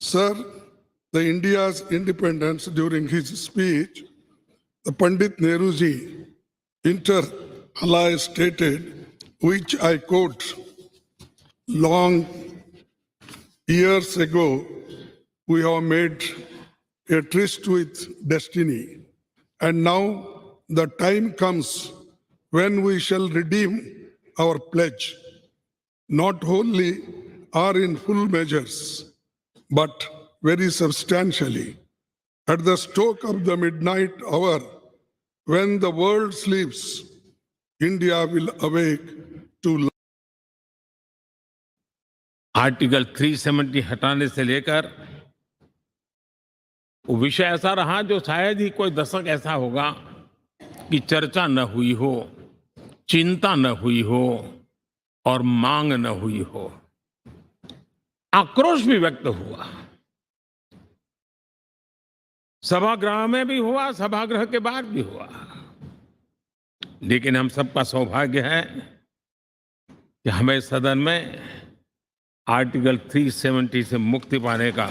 Sir, the India's independence during his speech, the Pandit Nehruji inter alia stated, which I quote, long years ago, we have made a tryst with destiny, and now the time comes when we shall redeem our pledge, not wholly or in full measures, but very substantially. At the stroke of the midnight hour, when the world sleeps, India will awake to life. Article 370 हटाने से लेकर वो विषय ऐसा रहा जो शायद ही कोई दशक ऐसा होगा कि चर्चा न हुई हो, चिंता न हुई हो और मांग न हुई हो। आक्रोश भी व्यक्त हुआ, सभागृह में भी हुआ, सभागृह के बाहर भी हुआ। लेकिन हम सबका सौभाग्य है कि हमें सदन में आर्टिकल 370 से मुक्ति पाने का,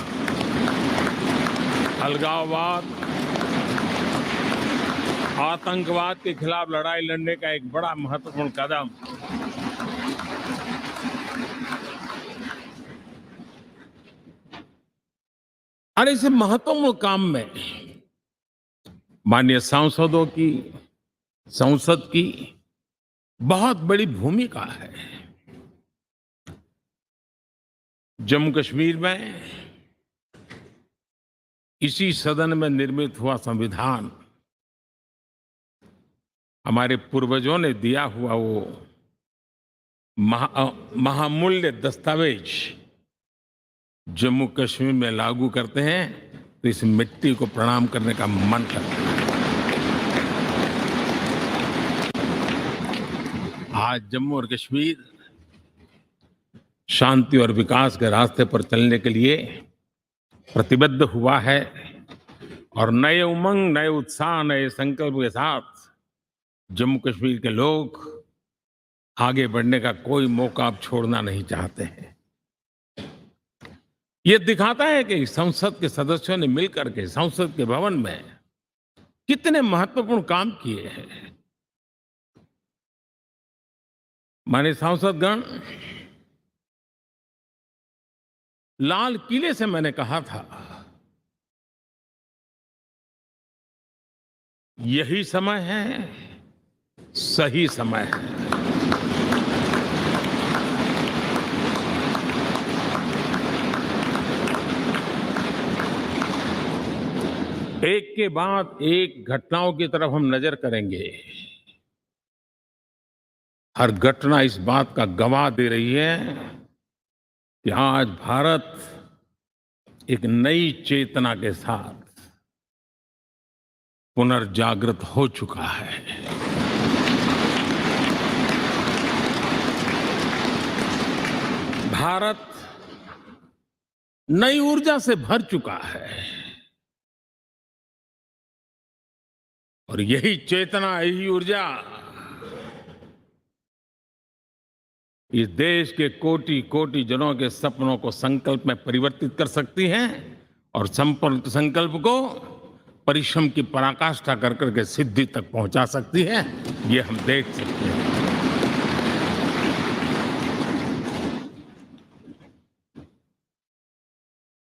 अलगाववाद, आतंकवाद के खिलाफ लड़ाई लड़ने का एक बड़ा महत्वपूर्ण कदम और इस महत्वपूर्ण काम में माननीय सांसदों की, संसद की बहुत बड़ी भूमिका है। जम्मू कश्मीर में इसी सदन में निर्मित हुआ संविधान हमारे पूर्वजों ने दिया हुआ वो महामूल्य दस्तावेज जम्मू कश्मीर में लागू करते हैं तो इस मिट्टी को प्रणाम करने का मन करता है। आज जम्मू और कश्मीर शांति और विकास के रास्ते पर चलने के लिए प्रतिबद्ध हुआ है और नए उमंग, नए उत्साह, नए संकल्प के साथ जम्मू कश्मीर के लोग आगे बढ़ने का कोई मौका अब छोड़ना नहीं चाहते हैं। ये दिखाता है कि संसद के सदस्यों ने मिलकर के संसद के भवन में कितने महत्वपूर्ण काम किए हैं। माननीय सांसदगण, लाल किले से मैंने कहा था यही समय है, सही समय है। एक के बाद एक घटनाओं की तरफ हम नजर करेंगे। हर घटना इस बात का गवाह दे रही है कि आज भारत एक नई चेतना के साथ पुनर्जागृत हो चुका है। भारत नई ऊर्जा से भर चुका है और यही चेतना, यही ऊर्जा इस देश के कोटि कोटि जनों के सपनों को संकल्प में परिवर्तित कर सकती है और संकल्प को परिश्रम की पराकाष्ठा कर करके सिद्धि तक पहुंचा सकती है। ये हम देख सकते हैं।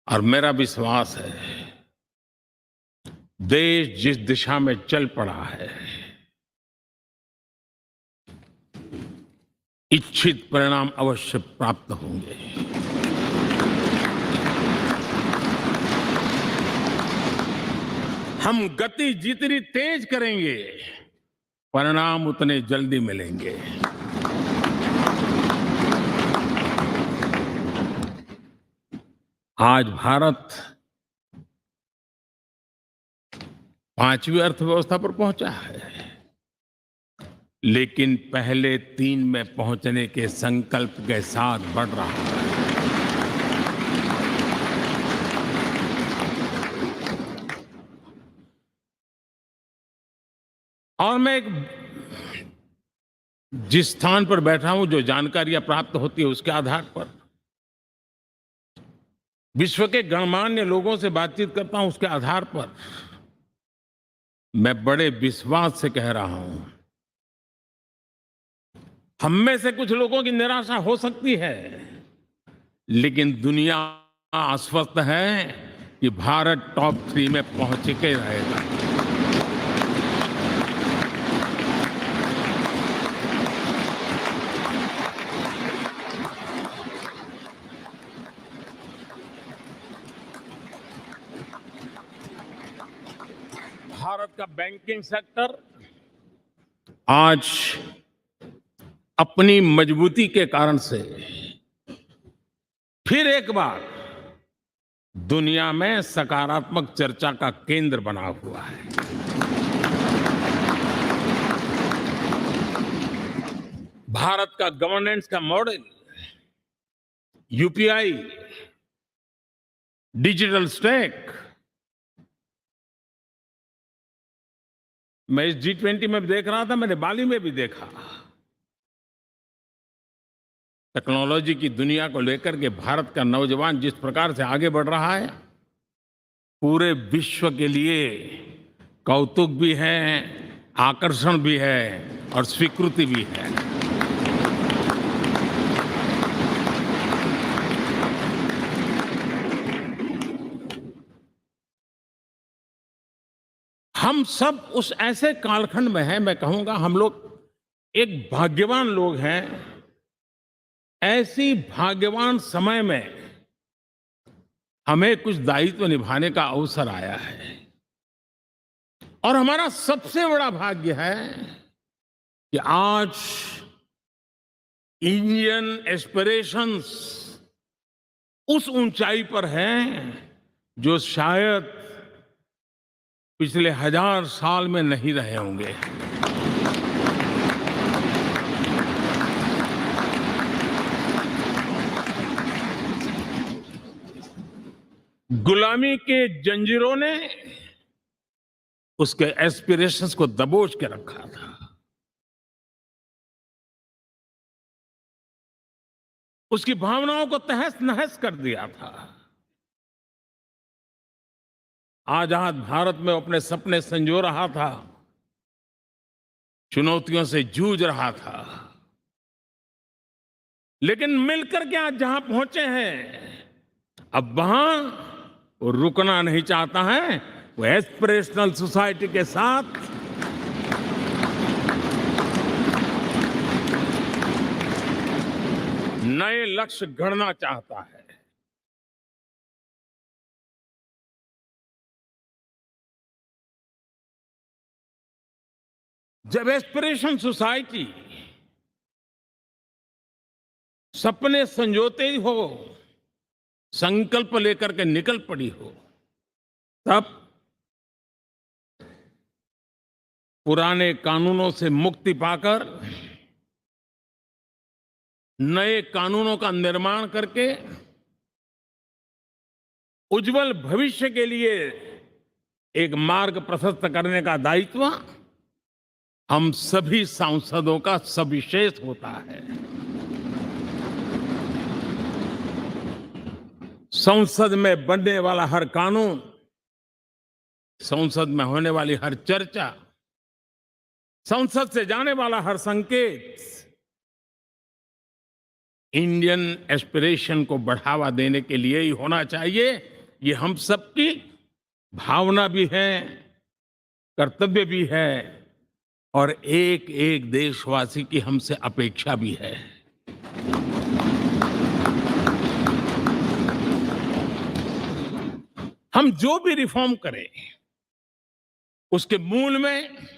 और मेरा विश्वास है देश जिस दिशा में चल पड़ा है, इच्छित परिणाम अवश्य प्राप्त होंगे। हम गति जितनी तेज करेंगे, परिणाम उतने जल्दी मिलेंगे। आज भारत 5वीं अर्थव्यवस्था पर पहुंचा है, लेकिन पहले 3 में पहुंचने के संकल्प के साथ बढ़ रहा है। और मैं जिस स्थान पर बैठा हूं, जो जानकारियां प्राप्त होती है उसके आधार पर विश्व के गणमान्य लोगों से बातचीत करता हूं, उसके आधार पर मैं बड़े विश्वास से कह रहा हूं, हम में से कुछ लोगों की निराशा हो सकती है, लेकिन दुनिया आश्वस्त है कि भारत टॉप 3 में पहुंच के रहेगा। भारत का बैंकिंग सेक्टर आज अपनी मजबूती के कारण से फिर एक बार दुनिया में सकारात्मक चर्चा का केंद्र बना हुआ है। भारत का गवर्नेंस का मॉडल, यूपीआई, डिजिटल स्टैक, मैं इस G20 में देख रहा था, मैंने बाली में भी देखा। टेक्नोलॉजी की दुनिया को लेकर के भारत का नौजवान जिस प्रकार से आगे बढ़ रहा है, पूरे विश्व के लिए कौतुक भी है, आकर्षण भी है और स्वीकृति भी है। हम सब उस ऐसे कालखंड में हैं, मैं कहूंगा हम लोग एक भाग्यवान लोग हैं। ऐसी भाग्यवान समय में हमें कुछ दायित्व निभाने का अवसर आया है और हमारा सबसे बड़ा भाग्य है कि आज इंडियन एस्पिरेशंस उस ऊंचाई पर हैं जो शायद पिछले 1000 साल में नहीं रहे होंगे। गुलामी के जंजीरों ने उसके एस्पिरेशंस को दबोच के रखा था। उसकी भावनाओं को तहस नहस कर दिया था। आजाद भारत में अपने सपने संजो रहा था, चुनौतियों से जूझ रहा था, लेकिन मिलकर के आज जहां पहुंचे हैं, अब वहां वो रुकना नहीं चाहता है। वो एस्पिरेशनल सोसाइटी के साथ नए लक्ष्य गढ़ना चाहता है। जब एस्पिरेशन सोसाइटी सपने संजोते ही हो, संकल्प लेकर के निकल पड़ी हो, तब पुराने कानूनों से मुक्ति पाकर नए कानूनों का निर्माण करके उज्जवल भविष्य के लिए एक मार्ग प्रशस्त करने का दायित्व हम सभी सांसदों का सविशेष होता है। संसद में बनने वाला हर कानून, संसद में होने वाली हर चर्चा, संसद से जाने वाला हर संकेत इंडियन एस्पिरेशन को बढ़ावा देने के लिए ही होना चाहिए। ये हम सबकी भावना भी है, कर्तव्य भी है और एक एक देशवासी की हमसे अपेक्षा भी है। हम जो भी रिफॉर्म करें, उसके मूल में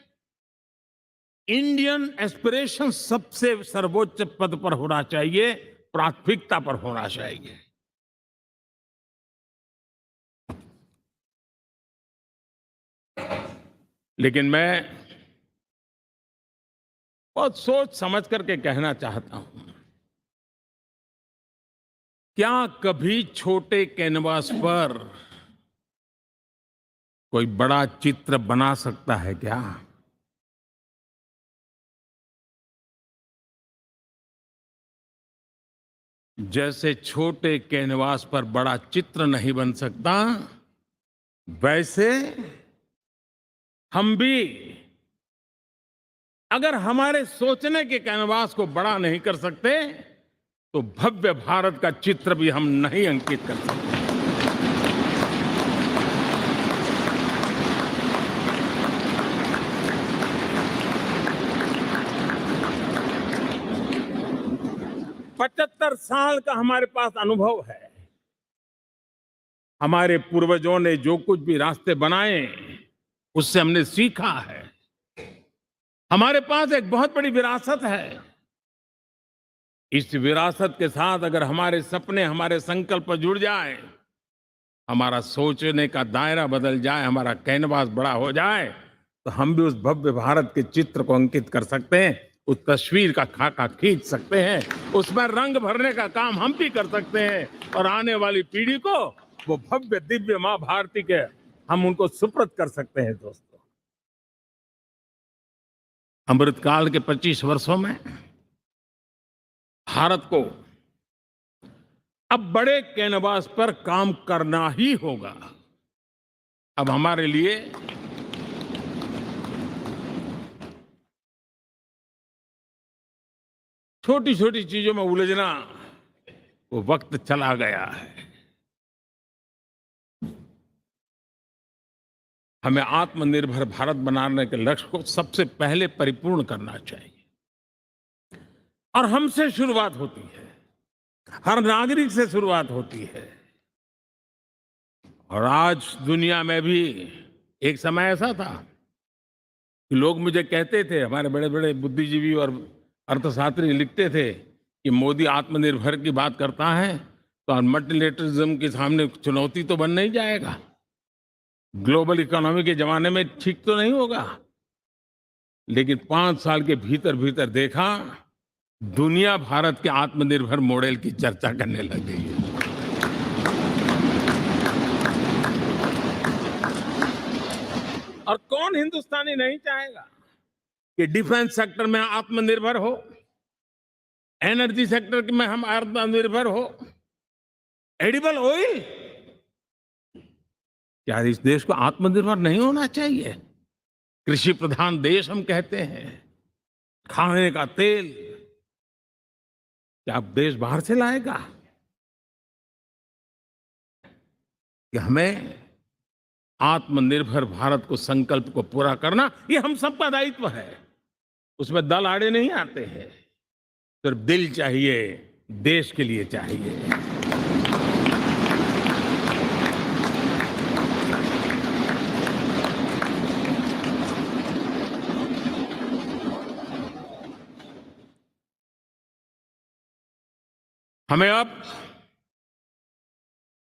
इंडियन एस्पिरेशन सबसे सर्वोच्च पद पर होना चाहिए, प्राथमिकता पर होना चाहिए। लेकिन मैं बहुत सोच समझ करके कहना चाहता हूं, क्या कभी छोटे कैनवास पर कोई बड़ा चित्र बना सकता है क्या? जैसे छोटे कैनवास पर बड़ा चित्र नहीं बन सकता, वैसे हम भी अगर हमारे सोचने के कैनवास को बड़ा नहीं कर सकते, तो भव्य भारत का चित्र भी हम नहीं अंकित कर सकते। 75 साल का हमारे पास अनुभव है। हमारे पूर्वजों ने जो कुछ भी रास्ते बनाए, उससे हमने सीखा है। हमारे पास एक बहुत बड़ी विरासत है। इस विरासत के साथ अगर हमारे सपने, हमारे संकल्प जुड़ जाए, हमारा सोचने का दायरा बदल जाए, हमारा कैनवास बड़ा हो जाए, तो हम भी उस भव्य भारत के चित्र को अंकित कर सकते हैं, उस तस्वीर का खाका खींच सकते हैं, उसमें रंग भरने का काम हम भी कर सकते हैं और आने वाली पीढ़ी को वो भव्य दिव्य मां भारती के हम उनको सुपुर्द कर सकते हैं। दोस्तों, अमृतकाल के 25 वर्षों में भारत को अब बड़े कैनवास पर काम करना ही होगा। अब हमारे लिए छोटी छोटी चीजों में उलझना, वो वक्त चला गया है। हमें आत्मनिर्भर भारत बनाने के लक्ष्य को सबसे पहले परिपूर्ण करना चाहिए और हमसे शुरुआत होती है, हर नागरिक से शुरुआत होती है। और आज दुनिया में भी एक समय ऐसा था कि लोग मुझे कहते थे, हमारे बड़े बड़े बुद्धिजीवी और अर्थशास्त्री लिखते थे कि मोदी आत्मनिर्भर की बात करता है तो मल्टीलेटरलिज्म के सामने चुनौती तो बन नहीं जाएगा, ग्लोबल इकोनॉमी के जमाने में ठीक तो नहीं होगा। लेकिन 5 साल के भीतर भीतर देखा, दुनिया भारत के आत्मनिर्भर मॉडल की चर्चा करने लग गई है। और कौन हिंदुस्तानी नहीं चाहेगा कि डिफेंस सेक्टर में आत्मनिर्भर हो, एनर्जी सेक्टर में हम आत्मनिर्भर हो, एडिबल ऑयल, क्या इस देश को आत्मनिर्भर नहीं होना चाहिए? कृषि प्रधान देश हम कहते हैं, खाने का तेल क्या देश बाहर से लाएगा? कि हमें आत्मनिर्भर भारत को संकल्प को पूरा करना, ये हम सबका दायित्व है। उसमें दल आड़े नहीं आते हैं, सिर्फ दिल चाहिए, देश के लिए चाहिए। हमें अब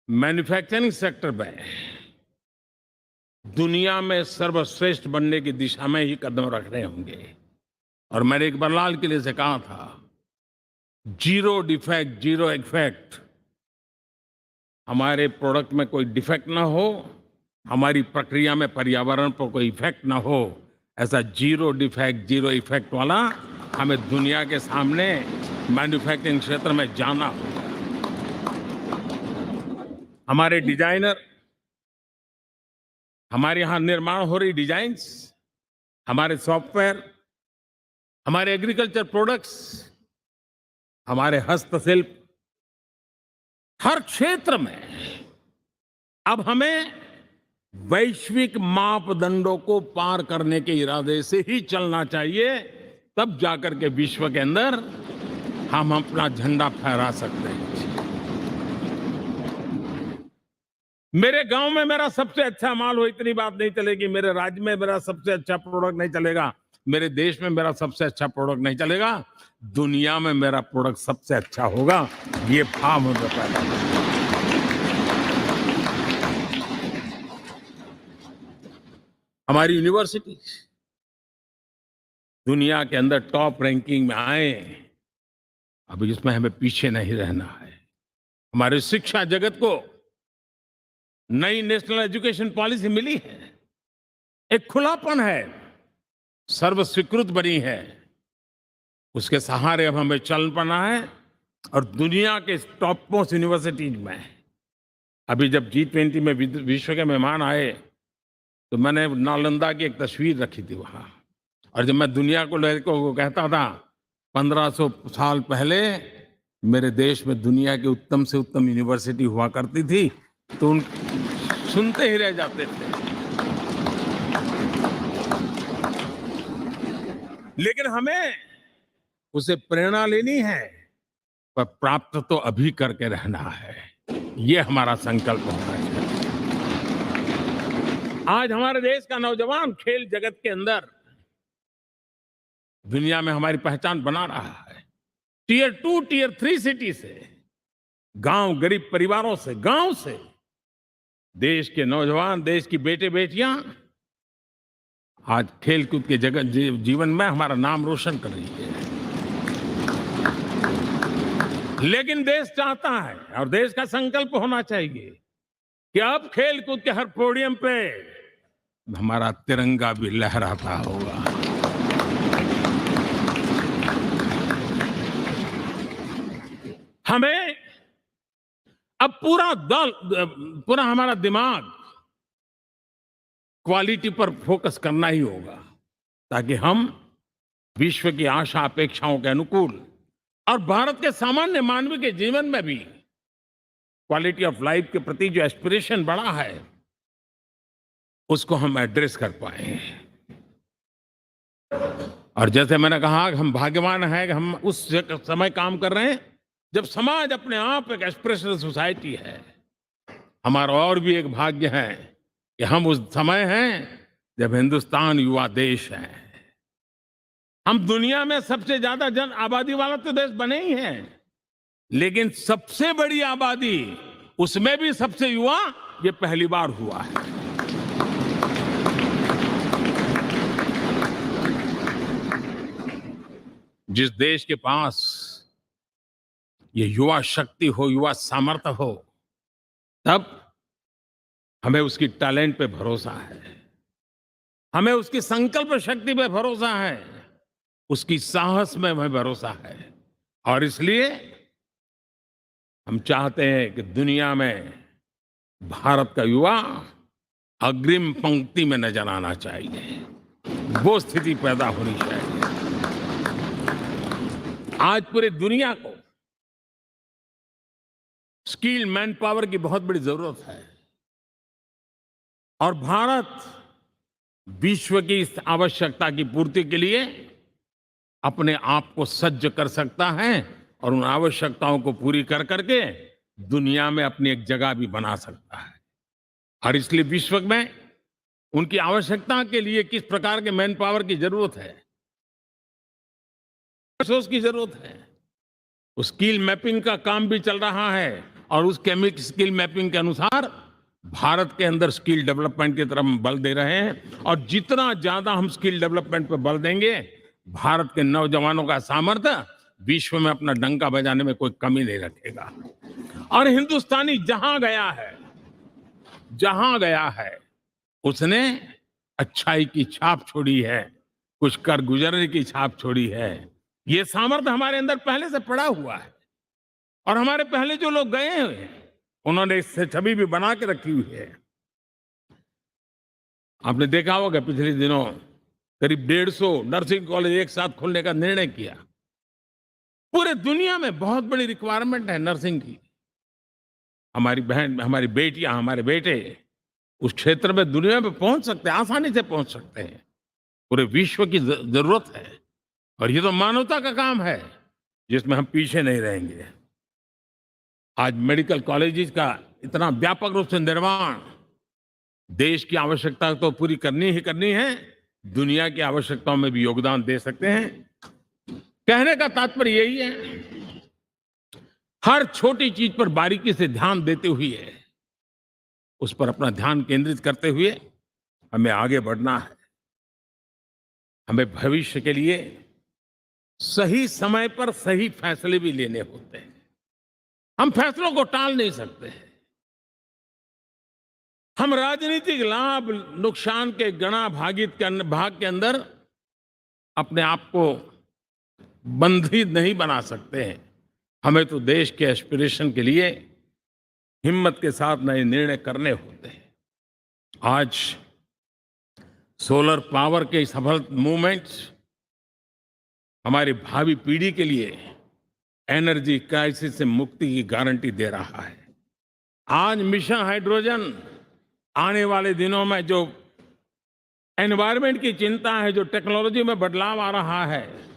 मैन्युफैक्चरिंग सेक्टर में दुनिया में सर्वश्रेष्ठ बनने की दिशा में ही कदम रखने होंगे। और मैंने एक बार लाल किले से कहा था, जीरो डिफेक्ट जीरो इफेक्ट। हमारे प्रोडक्ट में कोई डिफेक्ट ना हो, हमारी प्रक्रिया में पर्यावरण पर कोई इफेक्ट ना हो, ऐसा जीरो डिफेक्ट जीरो इफेक्ट वाला हमें दुनिया के सामने मैन्युफैक्चरिंग क्षेत्र में जाना होगा। हमारे डिजाइनर, हमारे यहां निर्माण हो रही डिजाइन्स, हमारे सॉफ्टवेयर, हमारे एग्रीकल्चर प्रोडक्ट्स, हमारे हस्तशिल्प, हर क्षेत्र में अब हमें वैश्विक मापदंडों को पार करने के इरादे से ही चलना चाहिए, तब जाकर के विश्व के अंदर हम अपना झंडा फहरा सकते हैं। मेरे गांव में मेरा सबसे अच्छा माल हो, इतनी बात नहीं चलेगी। मेरे राज्य में मेरा सबसे अच्छा प्रोडक्ट नहीं चलेगा, मेरे देश में मेरा सबसे अच्छा प्रोडक्ट नहीं चलेगा, दुनिया में मेरा प्रोडक्ट सबसे अच्छा होगा, ये भाव मुझे पैदा होगा। हमारी यूनिवर्सिटी दुनिया के अंदर टॉप रैंकिंग में आए, अब इसमें हमें पीछे नहीं रहना है। हमारे शिक्षा जगत को नई नेशनल एजुकेशन पॉलिसी मिली है, एक खुलापन है, सर्व स्वीकृत बनी है। उसके सहारे अब हमें चल पाना है और दुनिया के टॉप मोस्ट यूनिवर्सिटीज में अभी जब G20 में विश्व के मेहमान आए तो मैंने नालंदा की एक तस्वीर रखी थी वहाँ। और जब मैं दुनिया को कहता था 1500 साल पहले मेरे देश में दुनिया की उत्तम से उत्तम यूनिवर्सिटी हुआ करती थी, तो उन सुनते ही रह जाते थे। लेकिन हमें उसे प्रेरणा लेनी है, पर प्राप्त तो अभी करके रहना है। ये हमारा संकल्प होना चाहिए। आज हमारे देश का नौजवान खेल जगत के अंदर दुनिया में हमारी पहचान बना रहा है। टियर 2, टियर 3 सिटी से, गांव, गरीब परिवारों से, गांव से देश के नौजवान, देश की बेटे बेटियां आज खेलकूद के जगत जीवन में हमारा नाम रोशन कर रही है। लेकिन देश चाहता है और देश का संकल्प होना चाहिए कि अब खेलकूद के हर पोडियम पे हमारा तिरंगा भी लहराता होगा। हमें अब पूरा हमारा दिमाग क्वालिटी पर फोकस करना ही होगा, ताकि हम विश्व की आशा अपेक्षाओं के अनुकूल और भारत के सामान्य मानव के जीवन में भी क्वालिटी ऑफ लाइफ के प्रति जो एस्पिरेशन बढ़ा है उसको हम एड्रेस कर पाए। और जैसे मैंने कहा कि हम भाग्यवान हैं कि हम उस समय काम कर रहे हैं जब समाज अपने आप एक एस्पिरेशनल सोसाइटी है। हमारा और भी एक भाग्य है कि हम उस समय हैं जब हिंदुस्तान युवा देश है। हम दुनिया में सबसे ज्यादा जन आबादी वाला तो देश बने ही हैं, लेकिन सबसे बड़ी आबादी, उसमें भी सबसे युवा, ये पहली बार हुआ है। जिस देश के पास ये युवा शक्ति हो, युवा सामर्थ्य हो, तब हमें उसकी टैलेंट पे भरोसा है, हमें उसकी संकल्प शक्ति पे भरोसा है, उसकी साहस में हमें भरोसा है। और इसलिए हम चाहते हैं कि दुनिया में भारत का युवा अग्रिम पंक्ति में नजर आना चाहिए। वो स्थिति पैदा होनी चाहिए। आज पूरी दुनिया को स्किल मैन पावर की बहुत बड़ी जरूरत है और भारत विश्व की इस आवश्यकता की पूर्ति के लिए अपने आप को सज्ज कर सकता है और उन आवश्यकताओं को पूरी कर करके दुनिया में अपनी एक जगह भी बना सकता है। और इसलिए विश्व में उनकी आवश्यकता के लिए किस प्रकार के मैन पावर की जरूरत है, रिसोर्स की जरूरत है, उस स्किल मैपिंग का काम भी चल रहा है और उस स्किल मैपिंग के अनुसार भारत के अंदर स्किल डेवलपमेंट की तरफ हम बल दे रहे हैं। और जितना ज्यादा हम स्किल डेवलपमेंट पर बल देंगे, भारत के नौजवानों का सामर्थ्य विश्व में अपना डंका बजाने में कोई कमी नहीं रखेगा। और हिंदुस्तानी जहां गया है उसने अच्छाई की छाप छोड़ी है, कुछ कर गुजरने की छाप छोड़ी है। ये सामर्थ्य हमारे अंदर पहले से पड़ा हुआ है और हमारे पहले जो लोग गए हैं उन्होंने इससे छवि भी बना के रखी हुई है। आपने देखा होगा पिछले दिनों करीब 150 नर्सिंग कॉलेज एक साथ खोलने का निर्णय किया। पूरे दुनिया में बहुत बड़ी रिक्वायरमेंट है नर्सिंग की। हमारी बहन, हमारी बेटियां, हमारे बेटे उस क्षेत्र में दुनिया में पहुंच सकते हैं, आसानी से पहुंच सकते हैं। पूरे विश्व की जरूरत है और ये तो मानवता का काम है जिसमें हम पीछे नहीं रहेंगे। आज मेडिकल कॉलेजेस का इतना व्यापक रूप से निर्माण, देश की आवश्यकता तो पूरी करनी ही करनी है, दुनिया की आवश्यकताओं में भी योगदान दे सकते हैं। कहने का तात्पर्य यही है, हर छोटी चीज पर बारीकी से ध्यान देते हुए, उस पर अपना ध्यान केंद्रित करते हुए हमें आगे बढ़ना है। हमें भविष्य के लिए सही समय पर सही फैसले भी लेने होते हैं। हम फैसलों को टाल नहीं सकते। हम राजनीतिक लाभ नुकसान के गणा भाग के अंदर अपने आप को बंधित नहीं बना सकते हैं। हमें तो देश के एस्पिरेशन के लिए हिम्मत के साथ नए निर्णय करने होते हैं। आज सोलर पावर के सफल मूवमेंट्स हमारी भावी पीढ़ी के लिए एनर्जी क्राइसिस से मुक्ति की गारंटी दे रहा है। आज मिशन हाइड्रोजन आने वाले दिनों में जो एनवायरनमेंट की चिंता है, जो टेक्नोलॉजी में बदलाव आ रहा है,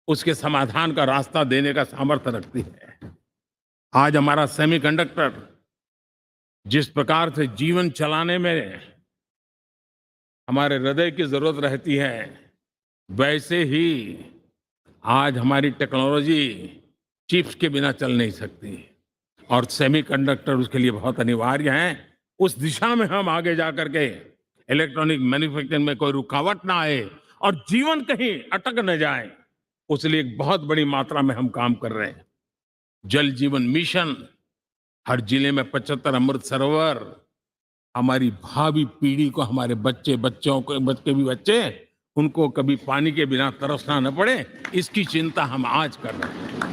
उसके समाधान का रास्ता देने का सामर्थ्य रखती है। आज हमारा सेमीकंडक्टर जिस प्रकार से जीवन चलाने में हमारे हृदय की जरूरत रहती है, वैसे ही आज हमारी टेक्नोलॉजी चिप्स के बिना चल नहीं सकती और सेमीकंडक्टर उसके लिए बहुत अनिवार्य है। उस दिशा में हम आगे जा करके इलेक्ट्रॉनिक मैन्युफैक्चरिंग में कोई रुकावट ना आए और जीवन कहीं अटक न जाए, उसलिए एक बहुत बड़ी मात्रा में हम काम कर रहे हैं। जल जीवन मिशन, हर जिले में 75 अमृत सरोवर, हमारी भावी पीढ़ी को, हमारे बच्चों को, बच्चे उनको कभी पानी के बिना तरसना न पड़े, इसकी चिंता हम आज कर रहे हैं।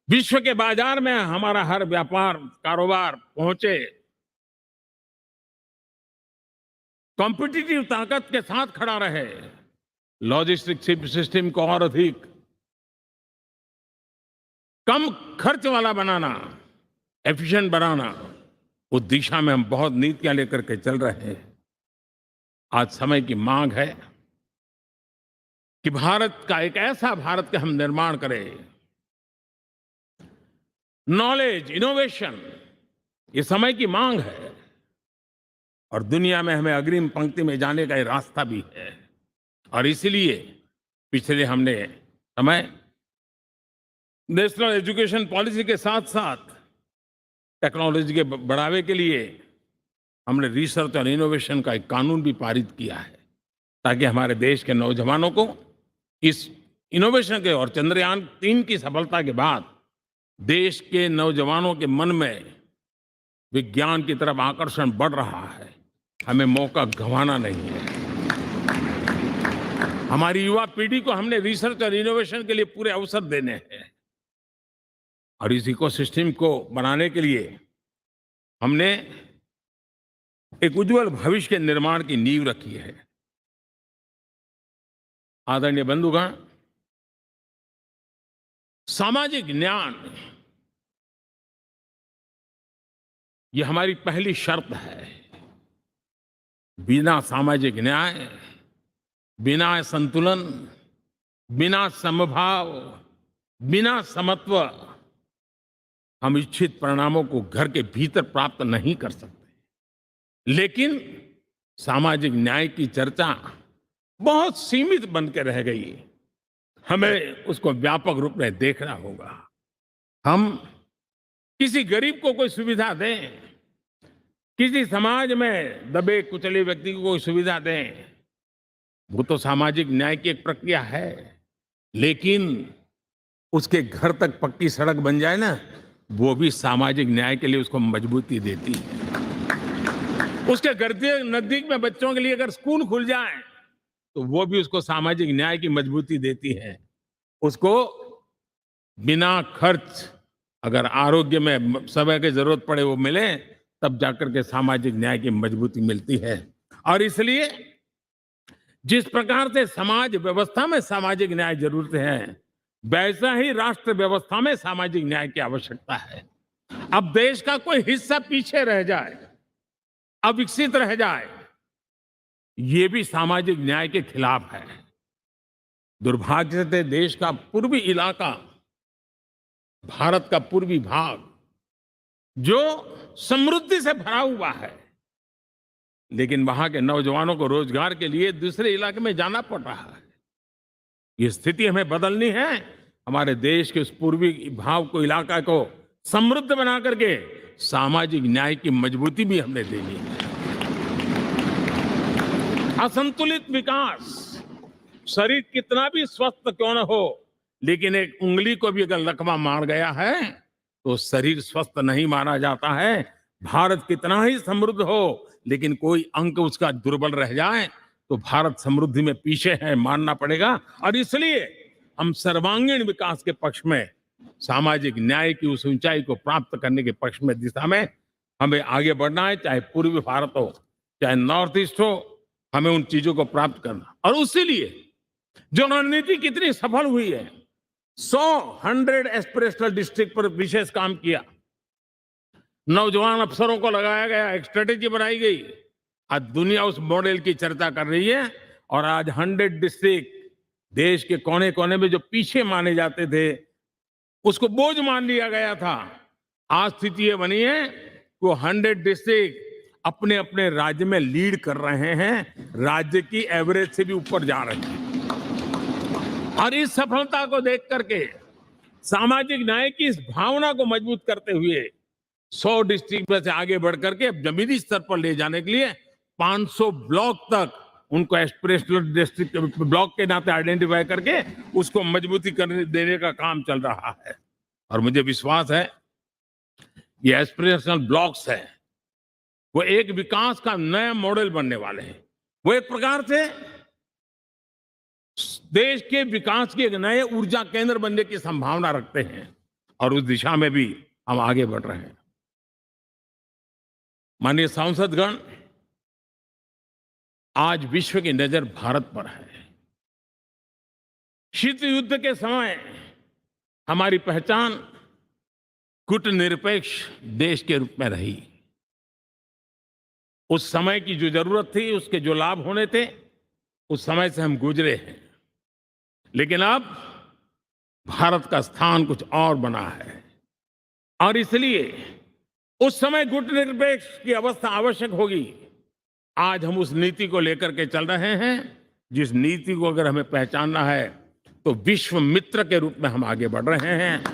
विश्व के बाजार में हमारा हर व्यापार कारोबार पहुंचे, कॉम्पिटिटिव ताकत के साथ खड़ा रहे, लॉजिस्टिक सिस्टम को और अधिक कम खर्च वाला बनाना, एफिशिएंट बनाना, उस दिशा में हम बहुत नीतियां लेकर के चल रहे हैं। आज समय की मांग है कि भारत का एक ऐसा भारत का हम निर्माण करें। नॉलेज, इनोवेशन, ये समय की मांग है और दुनिया में हमें अग्रिम पंक्ति में जाने का ये रास्ता भी है। और इसीलिए पिछले हमने समय नेशनल एजुकेशन पॉलिसी के साथ साथ टेक्नोलॉजी के बढ़ावे के लिए हमने रिसर्च और इनोवेशन का एक कानून भी पारित किया है, ताकि हमारे देश के नौजवानों को इस इनोवेशन के और चंद्रयान 3 की सफलता के बाद देश के नौजवानों के मन में विज्ञान की तरफ आकर्षण बढ़ रहा है। हमें मौका गंवाना नहीं है। हमारी युवा पीढ़ी को हमने रिसर्च और इनोवेशन के लिए पूरे अवसर देने हैं और इस इकोसिस्टम को बनाने के लिए हमने एक उज्जवल भविष्य के निर्माण की नींव रखी है। आदरणीय बंधुगण, सामाजिक न्याय ये हमारी पहली शर्त है। बिना सामाजिक न्याय, बिना संतुलन, बिना समभाव, बिना समत्व हम इच्छित परिणामों को घर के भीतर प्राप्त नहीं कर सकते। लेकिन सामाजिक न्याय की चर्चा बहुत सीमित बन के रह गई। हमें उसको व्यापक रूप में देखना होगा। हम किसी गरीब को कोई सुविधा दें, किसी समाज में दबे कुचले व्यक्ति को कोई सुविधा दें, वो तो सामाजिक न्याय की एक प्रक्रिया है। लेकिन उसके घर तक पक्की सड़क बन जाए ना, वो भी सामाजिक न्याय के लिए उसको मजबूती देती है। उसके घर के नजदीक में बच्चों के लिए अगर स्कूल खुल जाए तो वो भी उसको सामाजिक न्याय की मजबूती देती है। उसको बिना खर्च अगर आरोग्य में समय की जरूरत पड़े वो मिले, तब जाकर के सामाजिक न्याय की मजबूती मिलती है। और इसलिए जिस प्रकार से समाज व्यवस्था में सामाजिक न्याय जरूरत है, वैसा ही राष्ट्र व्यवस्था में सामाजिक न्याय की आवश्यकता है। अब देश का कोई हिस्सा पीछे रह जाए, अविकसित रह जाए, ये भी सामाजिक न्याय के खिलाफ है। दुर्भाग्य से देश का पूर्वी इलाका, भारत का पूर्वी भाग जो समृद्धि से भरा हुआ है, लेकिन वहां के नौजवानों को रोजगार के लिए दूसरे इलाके में जाना पड़ रहा है। ये स्थिति हमें बदलनी है। हमारे देश के उस पूर्वी भाव को, इलाका को समृद्ध बना करके सामाजिक न्याय की मजबूती भी हमने देनी है। असंतुलित विकास, शरीर कितना भी स्वस्थ क्यों न हो, लेकिन एक उंगली को भी अगर लकवा मार गया है तो शरीर स्वस्थ नहीं माना जाता है। भारत कितना ही समृद्ध हो, लेकिन कोई अंग उसका दुर्बल रह जाए तो भारत समृद्धि में पीछे है, मानना पड़ेगा। और इसलिए हम सर्वांगीण विकास के पक्ष में, सामाजिक न्याय की उस ऊंचाई को प्राप्त करने के पक्ष में, दिशा में हमें आगे बढ़ना है। चाहे पूर्वी भारत हो, चाहे नॉर्थ ईस्ट हो, हमें उन चीजों को प्राप्त करना। और उसी लिए जो रणनीति कितनी सफल हुई है, 100 एस्पिरेशनल डिस्ट्रिक्ट पर विशेष काम किया, नौजवान अफसरों को लगाया गया, एक स्ट्रेटेजी बनाई गई। आज दुनिया उस मॉडल की चर्चा कर रही है और आज 100 डिस्ट्रिक्ट देश के कोने कोने में जो पीछे माने जाते थे, उसको बोझ मान लिया गया था। आज स्थिति ये बनी है कि वो 100 डिस्ट्रिक्ट अपने अपने राज्य में लीड कर रहे हैं, राज्य की एवरेज से भी ऊपर जा रहे हैं। और इस सफलता को देख करके, सामाजिक न्याय की इस भावना को मजबूत करते हुए 100 डिस्ट्रिक्ट में से आगे बढ़ करके अब जमीनी स्तर पर ले जाने के लिए 500 ब्लॉक तक उनको एस्पिरेशनल डिस्ट्रिक्ट ब्लॉक के नाते आइडेंटिफाई करके उसको मजबूती करने देने का काम चल रहा है। और मुझे विश्वास है ये एस्पिरेशनल ब्लॉक्स है, वो एक विकास का नया मॉडल बनने वाले हैं। वो एक प्रकार से देश के विकास के एक नए ऊर्जा केंद्र बनने की संभावना रखते हैं और उस दिशा में भी हम आगे बढ़ रहे हैं। माननीय सांसदगण, आज विश्व की नजर भारत पर है। शीत युद्ध के समय हमारी पहचान कूटनिरपेक्ष देश के रूप में रही। उस समय की जो जरूरत थी, उसके जो लाभ होने थे, उस समय से हम गुजरे हैं। लेकिन अब भारत का स्थान कुछ और बना है और इसलिए उस समय कूटनिरपेक्ष की अवस्था आवश्यक होगी। आज हम उस नीति को लेकर के चल रहे हैं, जिस नीति को अगर हमें पहचानना है तो विश्व मित्र के रूप में हम आगे बढ़ रहे हैं।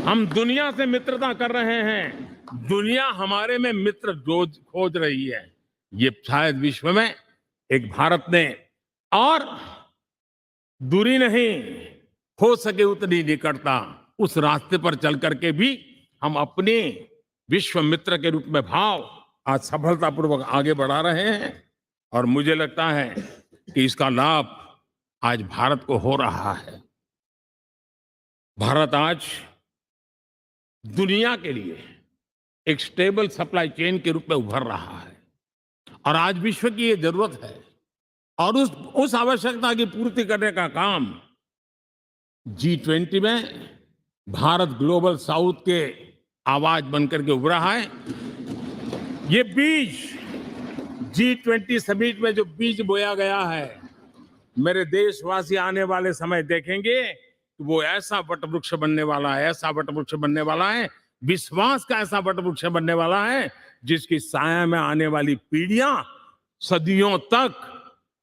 हम दुनिया से मित्रता कर रहे हैं, दुनिया हमारे में मित्र खोज रही है। ये शायद विश्व में एक भारत ने, और दूरी नहीं, हो सके उतनी निकटता, उस रास्ते पर चल करके भी हम अपने विश्व मित्र के रूप में भाव आज सफलतापूर्वक आगे बढ़ा रहे हैं। और मुझे लगता है कि इसका लाभ आज भारत को हो रहा है। भारत आज दुनिया के लिए एक स्टेबल सप्लाई चेन के रूप में उभर रहा है और आज विश्व की ये जरूरत है। और उस आवश्यकता की पूर्ति करने का काम G20 में भारत ग्लोबल साउथ के आवाज बनकर के उभरा है। ये बीज G20 समिट में जो बीज बोया गया है, मेरे देशवासी आने वाले समय देखेंगे कि वो ऐसा वटवृक्ष बनने वाला है, ऐसा वटवृक्ष बनने वाला है, विश्वास का ऐसा वटवृक्ष बनने वाला है, जिसकी साया में आने वाली पीढ़ियां सदियों तक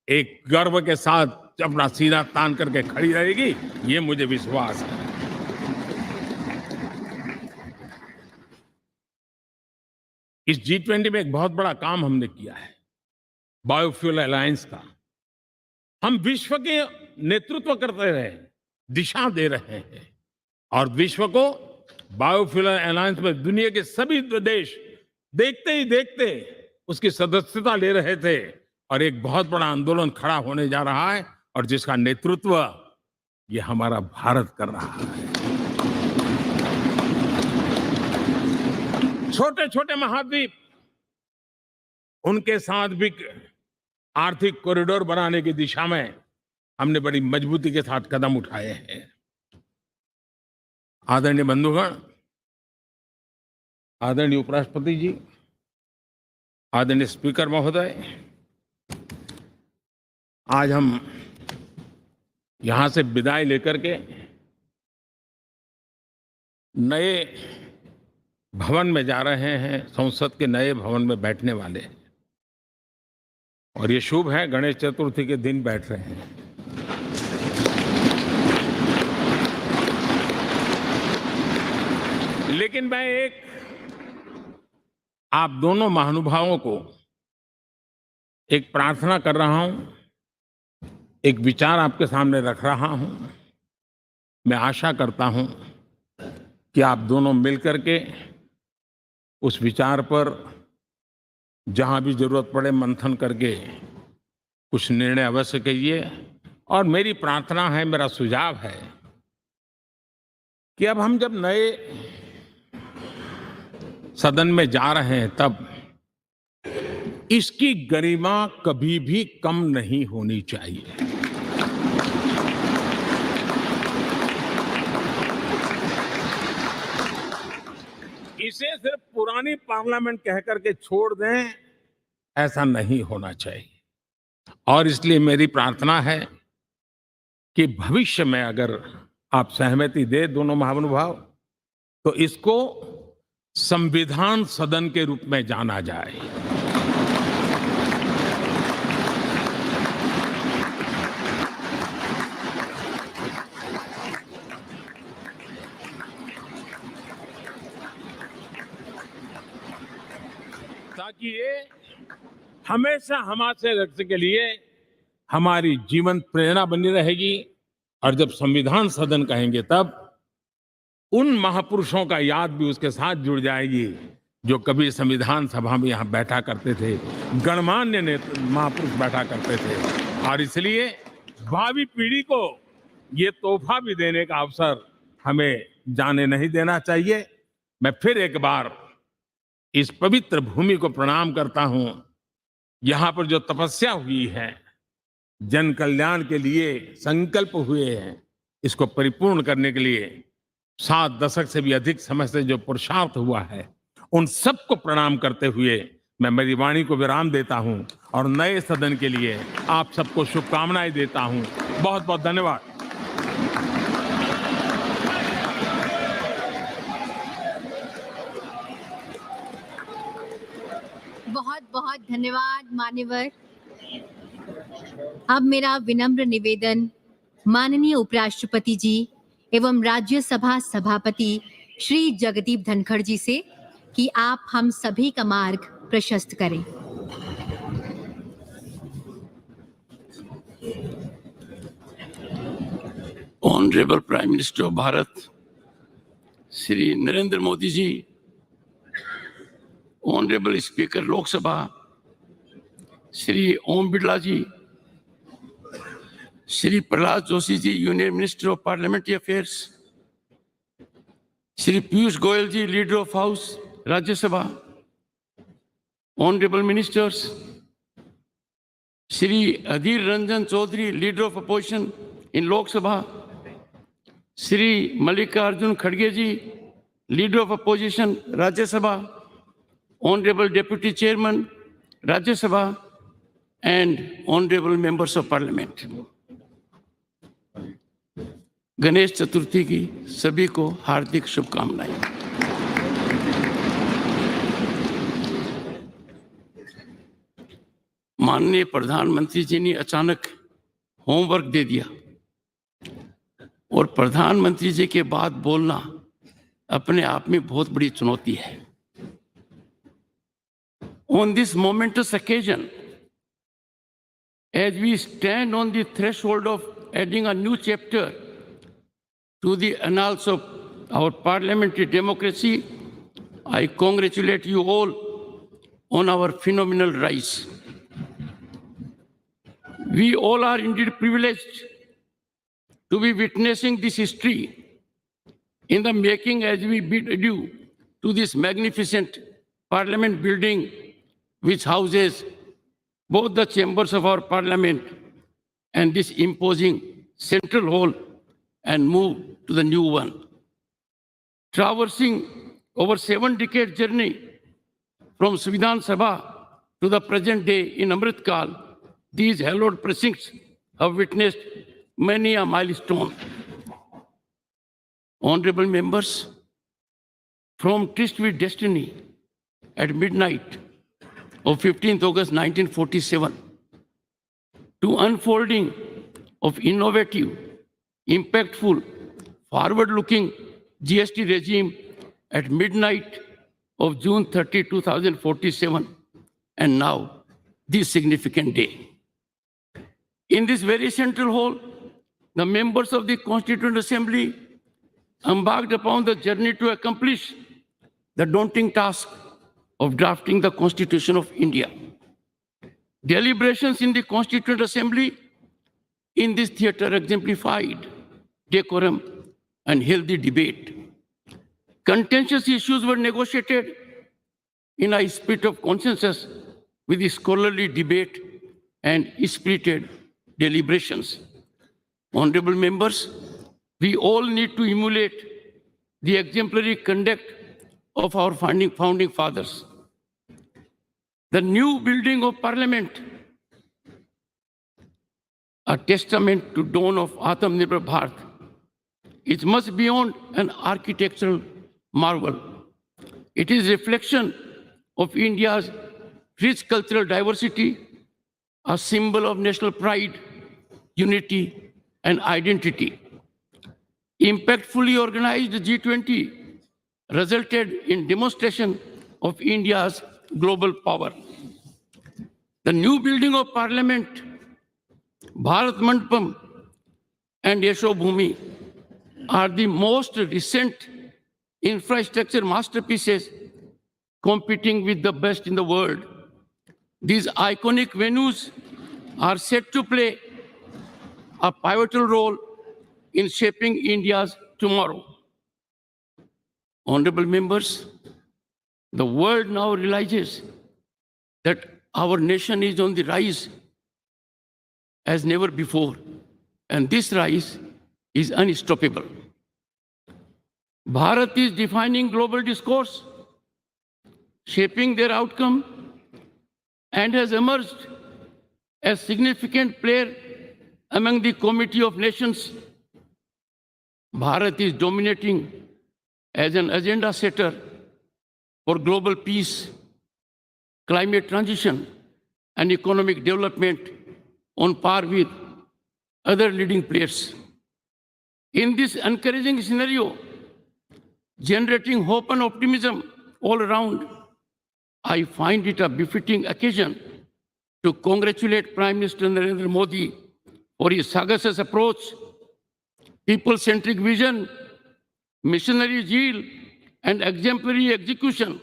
एक गर्व के साथ अपना सीना तान करके खड़ी रहेगी। ये मुझे विश्वास है। इस G20 में एक बहुत बड़ा काम हमने किया है, बायोफ्यूल अलायंस का। हम विश्व के नेतृत्व करते रहे, दिशा दे रहे हैं और विश्व को बायोफ्यूल अलायंस में दुनिया के सभी देश देखते ही देखते उसकी सदस्यता ले रहे थे और एक बहुत बड़ा आंदोलन खड़ा होने जा रहा है और जिसका नेतृत्व ये हमारा भारत कर रहा है। छोटे छोटे महाद्वीप, उनके साथ भी आर्थिक कॉरिडोर बनाने की दिशा में हमने बड़ी मजबूती के साथ कदम उठाए हैं। आदरणीय बंधुगण, आदरणीय उपराष्ट्रपति जी, आदरणीय स्पीकर महोदय, आज हम यहां से विदाई लेकर के नए भवन में जा रहे हैं, संसद के नए भवन में बैठने वाले हैं और ये शुभ है, गणेश चतुर्थी के दिन बैठ रहे हैं। लेकिन मैं एक आप दोनों महानुभावों को एक प्रार्थना कर रहा हूं, एक विचार आपके सामने रख रहा हूं। मैं आशा करता हूं कि आप दोनों मिलकर के उस विचार पर जहां भी जरूरत पड़े मंथन करके कुछ निर्णय अवश्य कीजिए और मेरी प्रार्थना है, मेरा सुझाव है कि अब हम जब नए सदन में जा रहे हैं तब इसकी गरिमा कभी भी कम नहीं होनी चाहिए। इसे सिर्फ पुरानी पार्लियामेंट कह करके छोड़ दें, ऐसा नहीं होना चाहिए। और इसलिए मेरी प्रार्थना है कि भविष्य में अगर आप सहमति दे दोनों महानुभाव, तो इसको संविधान सदन के रूप में जाना जाए। ताकि ये हमेशा हमारे लक्ष्य के लिए हमारी जीवन प्रेरणा बनी रहेगी। और जब संविधान सदन कहेंगे तब उन महापुरुषों का याद भी उसके साथ जुड़ जाएगी जो कभी संविधान सभा में यहाँ बैठा करते थे, गणमान्य महापुरुष बैठा करते थे। और इसलिए भावी पीढ़ी को ये तोहफा भी देने का अवसर हमें जाने नहीं देना चाहिए। मैं फिर एक बार इस पवित्र भूमि को प्रणाम करता हूं। यहाँ पर जो तपस्या हुई है, जन कल्याण के लिए संकल्प हुए हैं, इसको परिपूर्ण करने के लिए 7 दशक से भी अधिक समय से जो पुरुषार्थ हुआ है, उन सबको प्रणाम करते हुए मैं मेरी वाणी को विराम देता हूं और नए सदन के लिए आप सबको शुभकामनाएं देता हूं। बहुत बहुत धन्यवाद। बहुत बहुत धन्यवाद मान्यवर। अब मेरा विनम्र निवेदन माननीय उपराष्ट्रपति जी एवं राज्यसभा सभापति श्री जगदीप धनखड़ जी से कि आप हम सभी का मार्ग प्रशस्त करें। Honorable Prime Minister of Bharat, Shri Narendra Modi ji, Honorable Speaker Lok Sabha, Shri Om Birla ji, Shri Prahlad Joshi ji, Union Minister of Parliamentary Affairs, Shri Piyush Goyal ji, Leader of House, Rajya Sabha, Honorable Ministers, Shri Adhir Ranjan Chaudhary, Leader of Opposition in Lok Sabha, Shri Mallikarjun Kharge ji, Leader of Opposition, Rajya Sabha, Honorable Deputy Chairman, Rajya Sabha, and Honorable Members of Parliament. Ganesh Chaturthi की सभी को हार्दिक शुभकामनाएं। माननीय प्रधानमंत्री जी ने अचानक homework दे दिया और प्रधानमंत्री जी के बाद बोलना अपने आप में बहुत बड़ी चुनौती है। On this momentous occasion, as we stand on the threshold of adding a new chapter to the annals of our parliamentary democracy, I congratulate you all on our phenomenal rise. We all are indeed privileged to be witnessing this history in the making as we bid adieu to this magnificent parliament building which houses both the chambers of our parliament and this imposing central hall and move to the new one. Traversing over 7-decade journey from Samvidhan Sabha to the present day in Amrit Kal, these hallowed precincts have witnessed many a milestone. Honorable members, from tryst with destiny at midnight of 15th August 1947 to unfolding of innovative, impactful, forward-looking GST regime at midnight of June 30, 2047, and now this significant day. In this very central hall, the members of the Constituent Assembly embarked upon the journey to accomplish the daunting task of drafting the Constitution of India. Deliberations in the Constituent Assembly in this theater exemplified decorum and healthy debate. Contentious issues were negotiated in a spirit of consensus with scholarly debate and spirited deliberations. Honorable members, we all need to emulate the exemplary conduct of our founding fathers. The new building of Parliament, a testament to dawn of Atmanirbhar Bharat, is much beyond an architectural marvel. It is a reflection of India's rich cultural diversity, a symbol of national pride, unity, and identity. Impactfully organized G20 resulted in demonstration of India's global power. The new building of Parliament, Bharat Mandapam, and Yasho Bhumi are the most recent infrastructure masterpieces competing with the best in the world. These iconic venues are set to play a pivotal role in shaping India's tomorrow. Honorable members, the world now realizes that our nation is on the rise as never before, and this rise is unstoppable. Bharat is defining global discourse, shaping their outcome, and has emerged as significant player among the Committee of Nations. Bharat is dominating as an agenda setter for global peace, climate transition, and economic development on par with other leading players. In this encouraging scenario, generating hope and optimism all around, I find it a befitting occasion to congratulate Prime Minister Narendra Modi for his sagacious approach, people-centric vision, missionary zeal, and exemplary execution.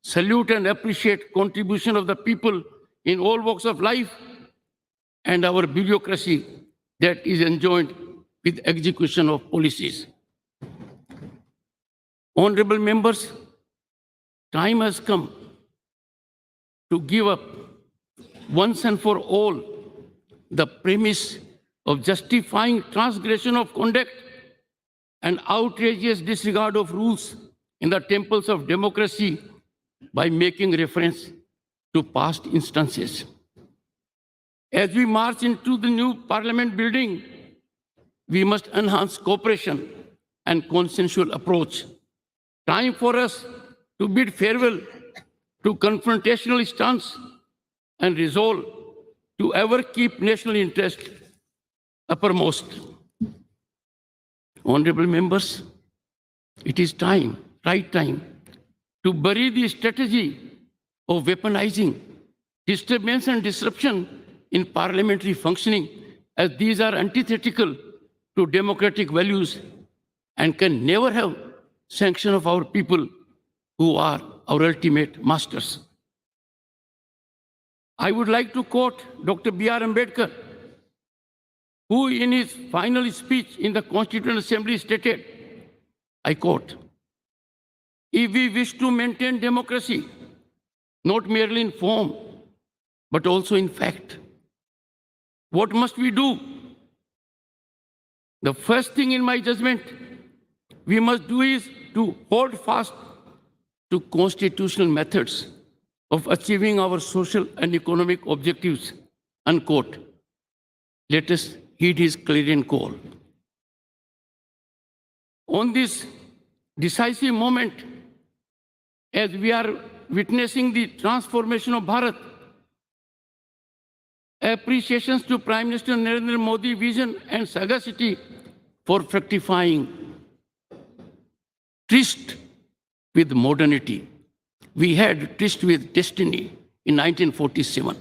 Salute and appreciate contribution of the people in all walks of life and our bureaucracy that is enjoined with execution of policies. Honorable members, time has come to give up once and for all the premise of justifying transgression of conduct and outrageous disregard of rules in the temples of democracy by making reference to past instances. As we march into the new parliament building, we must enhance cooperation and consensual approach. Time for us to bid farewell to confrontational stance and resolve to ever keep national interest uppermost. Honorable members, it is time, right time, to bury the strategy of weaponizing disturbance and disruption in parliamentary functioning, as these are antithetical to democratic values and can never have sanction of our people who are our ultimate masters. I would like to quote Dr. B.R. Ambedkar, who in his final speech in the Constituent Assembly stated, I quote, "If we wish to maintain democracy, not merely in form, but also in fact, what must we do? The first thing in my judgment we must do is to hold fast to constitutional methods of achieving our social and economic objectives," unquote. Let us heed his clarion call. On this decisive moment, as we are witnessing the transformation of Bharat, appreciations to Prime Minister Narendra Modi's vision and sagacity for fructifying tryst with modernity. We had tryst with destiny in 1947.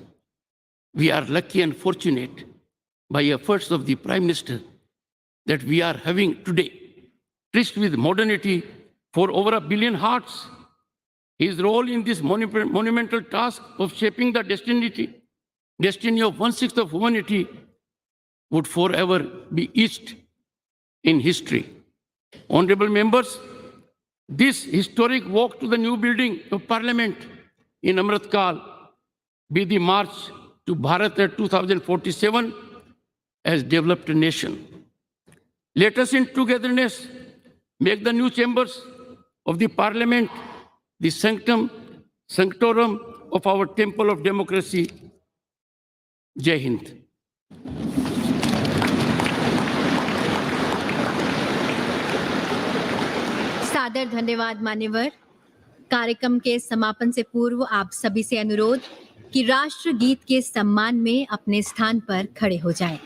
We are lucky and fortunate by efforts of the Prime Minister that we are having today tryst with modernity for over 1 billion hearts. His role in this monumental task of shaping the destiny of 1/6 of humanity would forever be etched in history. Honorable members, this historic walk to the new building of Parliament in Amritkal be the march to Bharat at 2047 as developed nation. Let us in togetherness make the new chambers of the Parliament the sanctorum of our temple of democracy. Jai Hind. सादर धन्यवाद मान्यवर। कार्यक्रम के समापन से पूर्व आप सभी से अनुरोध कि राष्ट्रगीत के सम्मान में अपने स्थान पर खड़े हो जाएं।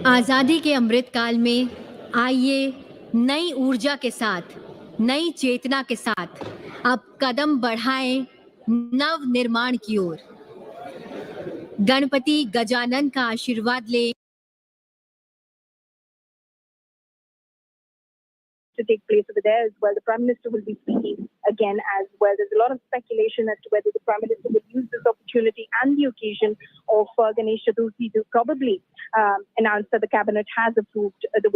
आजादी के अमृत काल में आइए नई ऊर्जा के साथ, नई चेतना के साथ अब कदम बढ़ाएं नव निर्माण की ओर। गणपति गजानन का आशीर्वाद ले to take place over there as well. The Prime Minister will be speaking again as well. There's a lot of speculation as to whether the Prime Minister will use this opportunity and the occasion of Ganesh Chaturthi to probably announce that the Cabinet has approved the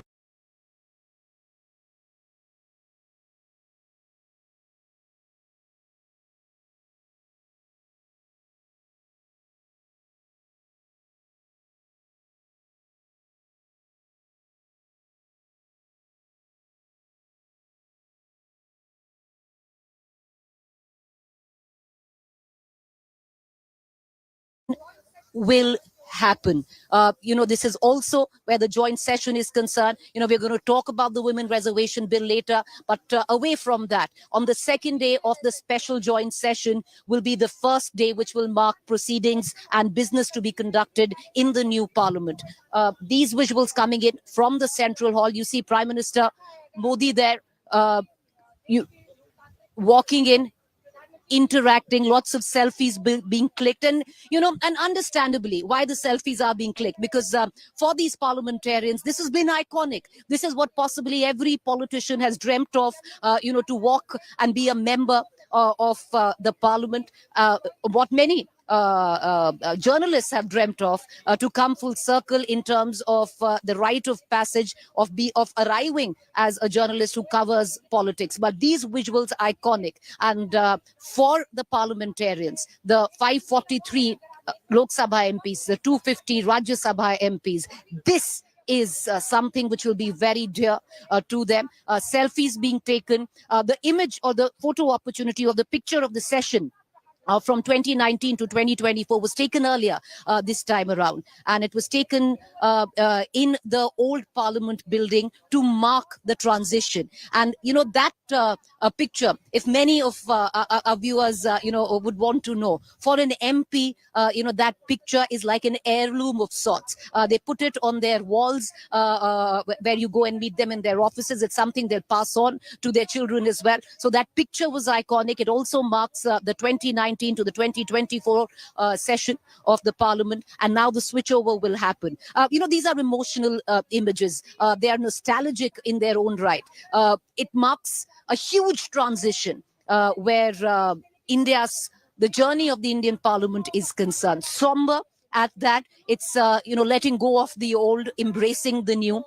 will happen. This is also where the joint session is concerned. We're going to talk about the women reservation bill later, but away from that, on the second day of the special joint session will be the first day which will mark proceedings and business to be conducted in the new parliament. These visuals coming in from the central hall, you see Prime Minister Modi there, walking in, interacting, lots of selfies being clicked, and understandably why the selfies are being clicked, because for these parliamentarians this has been iconic. This is what possibly every politician has dreamt of, to walk and be a member of the parliament, what many journalists have dreamt of, to come full circle in terms of the rite of passage of arriving as a journalist who covers politics. But these visuals are iconic, and for the parliamentarians, the 543 Lok Sabha MPs, the 250 Rajya Sabha MPs, this is something which will be very dear to them. Selfies being taken, the image or the photo opportunity or the picture of the session from 2019 to 2024 was taken earlier this time around, and it was taken in the old Parliament building to mark the transition. And that picture, if many of our viewers would want to know, for an MP, that picture is like an heirloom of sorts. They put it on their walls where you go and meet them in their offices. It's something they'll pass on to their children as well. So that picture was iconic. It also marks the 2019 to the 2024 session of the Parliament, and now the switchover will happen. These are emotional images. They are nostalgic in their own right. It marks a huge transition where the journey of the Indian Parliament is concerned. Somber at that, it's letting go of the old, embracing the new.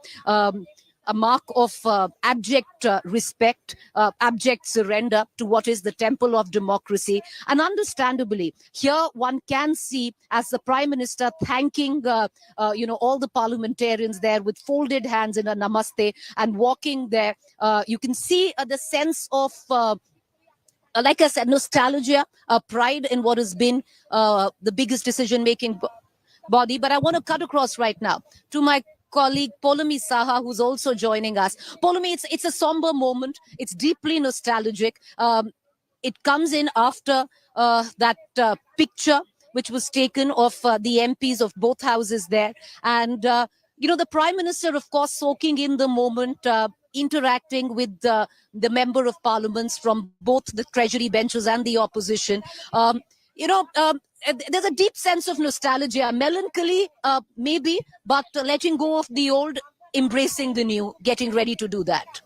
a mark of abject respect, abject surrender to what is the temple of democracy. And understandably, here one can see as the Prime Minister thanking, all the parliamentarians there with folded hands in a namaste and walking there. You can see the sense of like I said, nostalgia, pride in what has been the biggest decision-making body. But I want to cut across right now to my colleague Poulomi Saha, who's also joining us. Poulomi, it's a somber moment. It's deeply nostalgic. It comes in after that picture which was taken of the MPs of both houses there. And, the Prime Minister, of course, soaking in the moment, interacting with the member of parliaments from both the Treasury benches and the opposition. There's a deep sense of nostalgia, melancholy, maybe, but letting go of the old, embracing the new, getting ready to do that.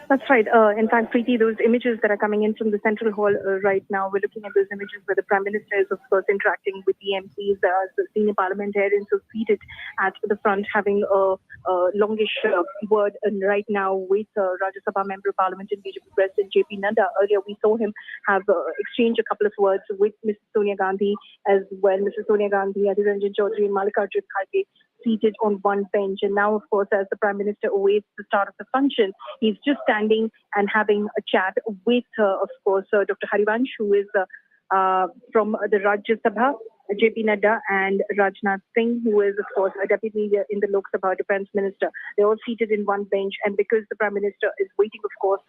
That's right. In fact, Preeti, those images that are coming in from the Central Hall right now, we're looking at those images where the Prime Minister is, of course, interacting with the MPs, the senior parliamentarians who are seated at the front, having a longish word right now with Rajya Sabha Member of Parliament and BJP President JP Nada. Earlier, we saw him have exchanged a couple of words with Mrs. Sonia Gandhi as well. Mrs. Sonia Gandhi, Adhir Ranjan Chaudhary, and Mallikarjun Kharge seated on one bench. And now, of course, as the Prime Minister awaits the start of the function, he's just standing and having a chat with, of course, Dr. Harivansh, who is from the Rajya Sabha, JP Nada, and Rajnath Singh, who is, of course, a deputy in the Lok Sabha Defence Minister. They're all seated in one bench. And because the Prime Minister is waiting, of course,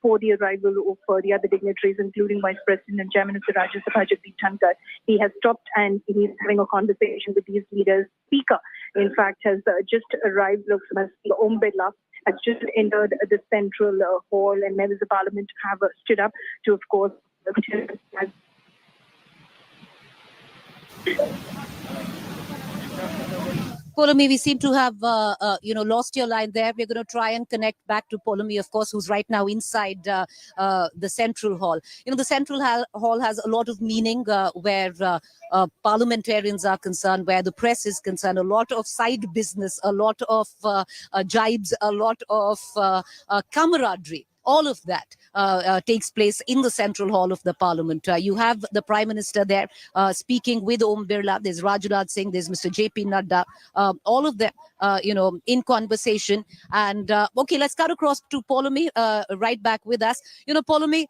for the arrival of the other dignitaries, including Vice President and Chairman of the Rajya Sabha, Jagdeep Dhankar, he has stopped and he's having a conversation with these leaders. Speaker, in fact, has just arrived. Lok Sabha Speaker Om Birla has just entered the Central Hall, and members of Parliament have stood up to, of course, Poulomi, we seem to have, lost your line there. We're going to try and connect back to Poulomi, of course, who's right now inside the Central Hall. The Central Hall has a lot of meaning where parliamentarians are concerned, where the press is concerned, a lot of side business, a lot of jibes, a lot of camaraderie. All of that takes place in the Central Hall of the Parliament. You have the Prime Minister there speaking with Om Birla. There's Rajnath Singh. There's Mr. JP Nada. All of them, in conversation. And okay, let's cut across to Poulomi right back with us. Poulomi,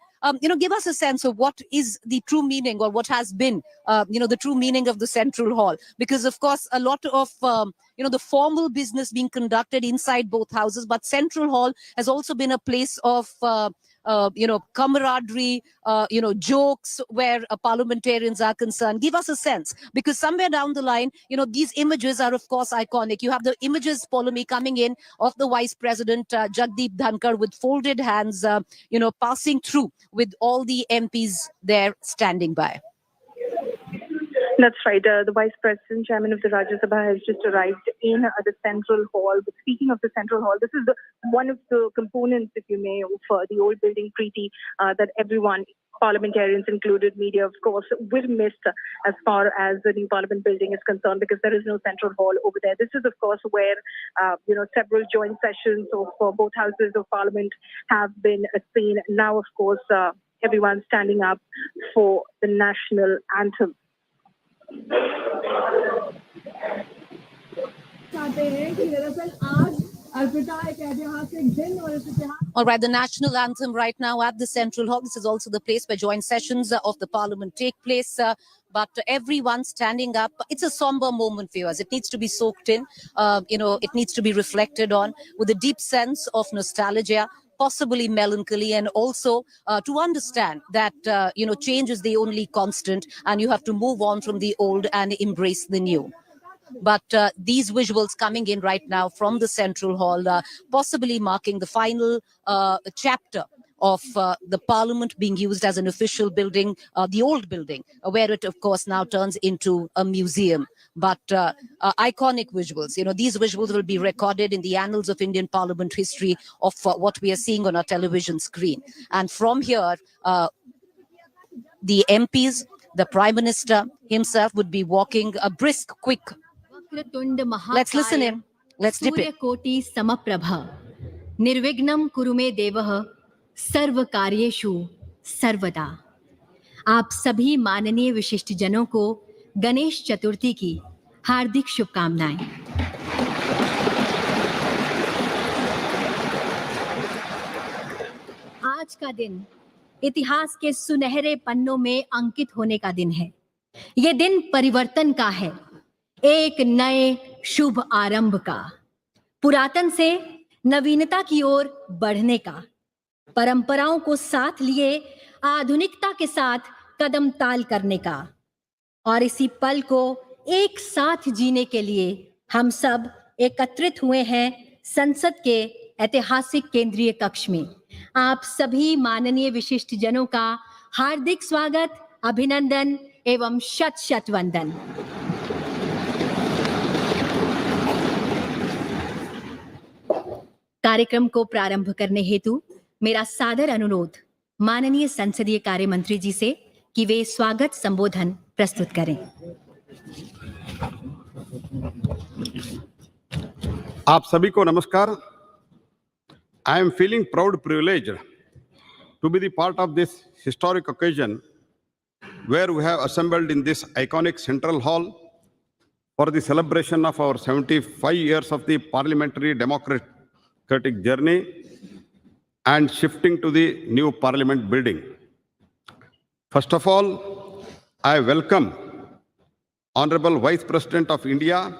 give us a sense of what is the true meaning, or what has been, the true meaning of the Central Hall. Because, of course, a lot of, the formal business being conducted inside both houses, but Central Hall has also been a place of, camaraderie, jokes where parliamentarians are concerned. Give us a sense, because somewhere down the line, these images are, of course, iconic. You have the images, Poulomi, coming in of the Vice President, Jagdeep Dhankar, with folded hands, passing through with all the MPs there standing by. That's right. The Vice President, Chairman of the Rajya Sabha, has just arrived in the Central Hall. But speaking of the Central Hall, this is one of the components, if you may, of the old building treaty that everyone, parliamentarians included, media, of course, will miss as far as the new Parliament building is concerned, because there is no Central Hall over there. This is, of course, where, several joint sessions of both houses of Parliament have been seen. Now, of course, everyone's standing up for the national anthem. All right, the national anthem right now at the Central Hall. This is also the place where joint sessions of the Parliament take place. But everyone standing up. It's a somber moment for us. It needs to be soaked in. It needs to be reflected on with a deep sense of nostalgia, possibly melancholy, and also to understand that, change is the only constant, and you have to move on from the old and embrace the new. But these visuals coming in right now from the Central Hall, possibly marking the final chapter of the Parliament being used as an official building, the old building, where it, of course, now turns into a museum. But iconic visuals, these visuals will be recorded in the annals of Indian Parliament history of what we are seeing on our television screen. And from here, the MPs, the Prime Minister himself would be walking a brisk, quick. Let's listen in Let's dip it. सूर्यकोटि समप्रभ निर्विघ्नं कुरु मे देवः सर्व कार्येषु सर्वदा। आप सभी माननीय विशिष्ट जनों को गणेश चतुर्थी की हार्दिक शुभकामनाएं। आज का दिन इतिहास के सुनहरे पन्नों में अंकित होने का दिन है। ये दिन परिवर्तन का है, एक नए शुभ आरंभ का, पुरातन से नवीनता की ओर बढ़ने का, परंपराओं को साथ लिए आधुनिकता के साथ कदम ताल करने का, और इसी पल को एक साथ जीने के लिए हम सब एकत्रित हुए हैं संसद के ऐतिहासिक केंद्रीय कक्ष में। आप सभी माननीय विशिष्ट जनों का हार्दिक स्वागत, अभिनंदन एवं शत शत वंदन। कार्यक्रम को प्रारंभ करने हेतु मेरा सादर अनुरोध माननीय संसदीय कार्य मंत्री जी से कि वे स्वागत संबोधन प्रस्तुत करें। आप सभी को नमस्कार। I am feeling proud privileged to be the part of this historic occasion where we have assembled in this iconic central hall for the celebration of our 75 years of the parliamentary democratic journey and shifting to the new parliament building. First of all, I welcome Honorable Vice President of India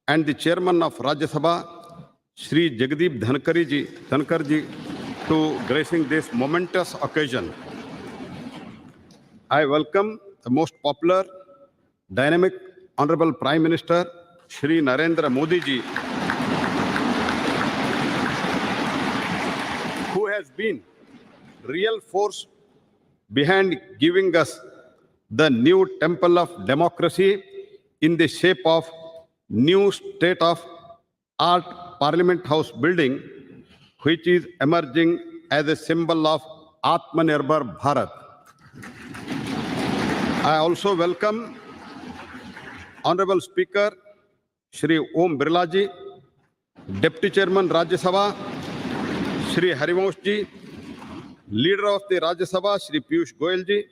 and the Chairman of Rajya Sabha, Shri Jagdeep Dhankar ji, to gracing this momentous occasion. I welcome the most popular, dynamic, Honorable Prime Minister, Shri Narendra Modi ji, who has been real force behind giving us the new temple of democracy in the shape of new state-of-art Parliament House building, which is emerging as a symbol of Atmanirbhar Bharat. I also welcome Honorable Speaker Shri Om Birla ji, Deputy Chairman Rajya Sabha Shri Harivansh ji, Leader of the Rajya Sabha Shri Piyush Goyal ji,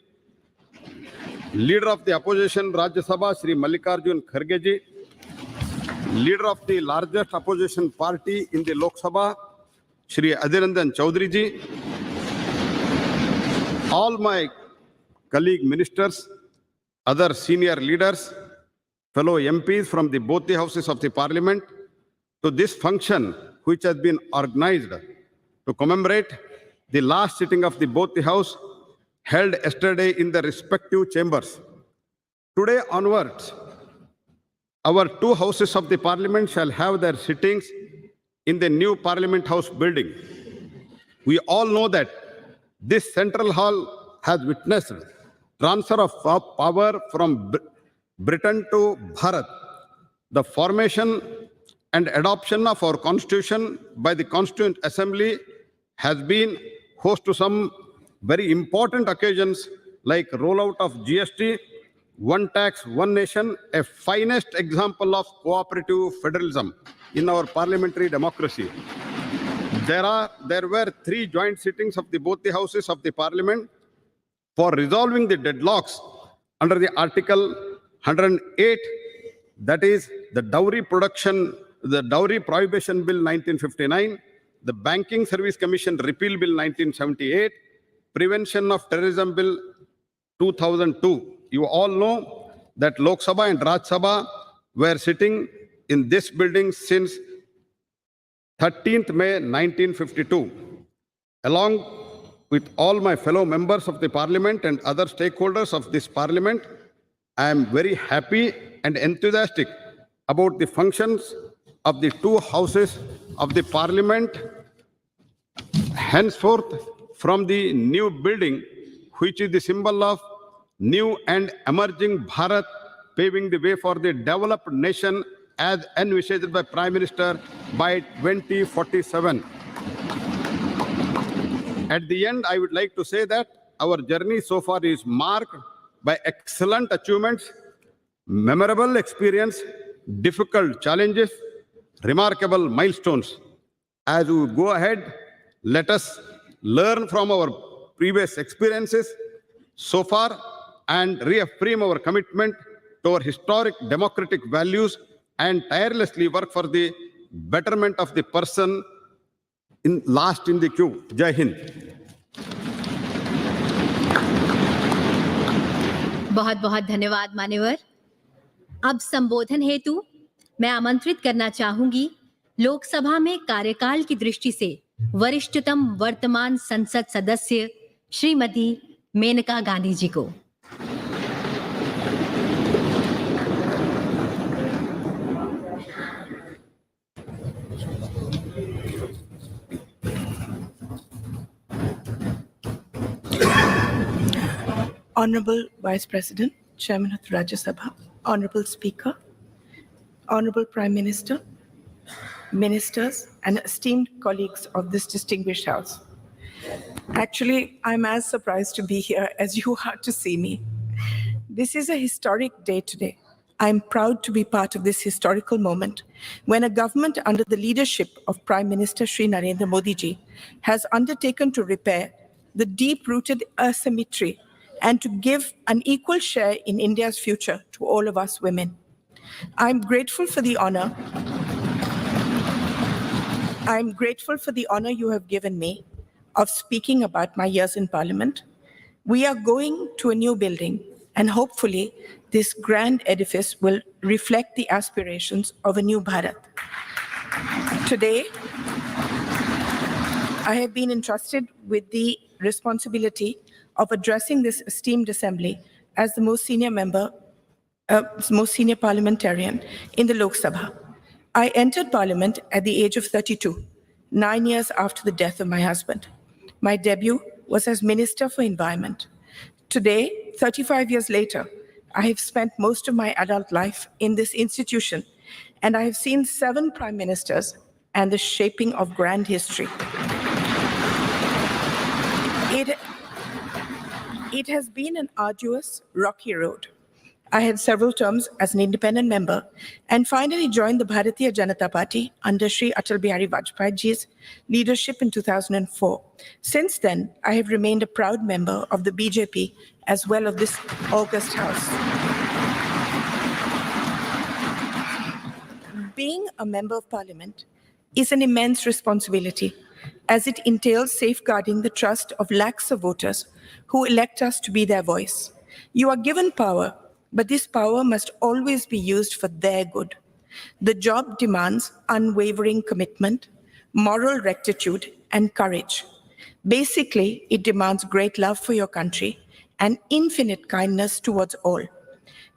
Leader of the Opposition Rajya Sabha Shri Mallikarjun Kharge ji, Leader of the largest opposition party in the Lok Sabha Shri Adhir Ranjan Chaudhary ji, all my colleague ministers, other senior leaders, fellow MPs from both the houses of the parliament, to this function which has been organized to commemorate the last sitting of both the house held yesterday in the respective chambers. Today onwards, our two houses of the parliament shall have their sittings in the new Parliament House building. We all know that this central hall has witnessed transfer of power from Britain to Bharat, the formation and adoption of our constitution by the Constituent Assembly has been host to some very important occasions like rollout of GST, one tax, one nation, a finest example of cooperative federalism in our parliamentary democracy. There were 3 joint sittings of both the houses of the parliament for resolving the deadlocks under the Article 108, that is the Dowry Prohibition Bill 1959, the Banking Service Commission Repeal Bill 1978, Prevention of Terrorism Bill 2002. You all know that Lok Sabha and Rajya Sabha were sitting in this building since 13th May 1952. Along with all my fellow members of the parliament and other stakeholders of this parliament, I am very happy and enthusiastic about the functions of the two houses of the parliament henceforth from the new building, which is the symbol of new and emerging Bharat, paving the way for the developed nation as envisaged by Prime Minister by 2047. At the end, I would like to say that our journey so far is marked by excellent achievements, memorable experience, difficult challenges, remarkable milestones. As we go ahead, let us learn from our previous experiences so far and reaffirm our commitment to our historic democratic values and tirelessly work for the betterment of the person last in the queue. Jai Hind. बहुत बहुत धन्यवाद मान्यवर। अब संबोधन हेतु मैं आमंत्रित करना चाहूंगी लोकसभा में कार्यकाल की दृष्टि से वरिष्ठतम वर्तमान संसद सदस्य श्रीमती मेनका गांधी जी को। Honorable Vice President, Chairman of the Rajya Sabha, Honorable Speaker, Honorable Prime Minister, Ministers, and esteemed colleagues of this distinguished House. Actually, I'm as surprised to be here as you are to see me. This is a historic day today. I'm proud to be part of this historical moment when a government under the leadership of Prime Minister Shri Narendra Modi ji has undertaken to repair the deep-rooted asymmetry and to give an equal share in India's future to all of us women. I'm grateful for the honor you have given me of speaking about my years in Parliament. We are going to a new building, and hopefully this grand edifice will reflect the aspirations of a new Bharat. Today, I have been entrusted with the responsibility of addressing this esteemed assembly as the most senior parliamentarian in the Lok Sabha. I entered Parliament at the age of 32, 9 years after the death of my husband. My debut was as Minister for Environment. Today, 35 years later, I have spent most of my adult life in this institution, and I have seen 7 prime ministers and the shaping of grand history. It has been an arduous, rocky road. I had several terms as an independent member and finally joined the Bharatiya Janata Party under Shri Atal Bihari Vajpayee ji's leadership in 2004. Since then, I have remained a proud member of the BJP as well as this august House. Being a member of Parliament is an immense responsibility, as it entails safeguarding the trust of lakhs of voters who elect us to be their voice. You are given power, but this power must always be used for their good. The job demands unwavering commitment, moral rectitude, and courage. Basically, it demands great love for your country and infinite kindness towards all.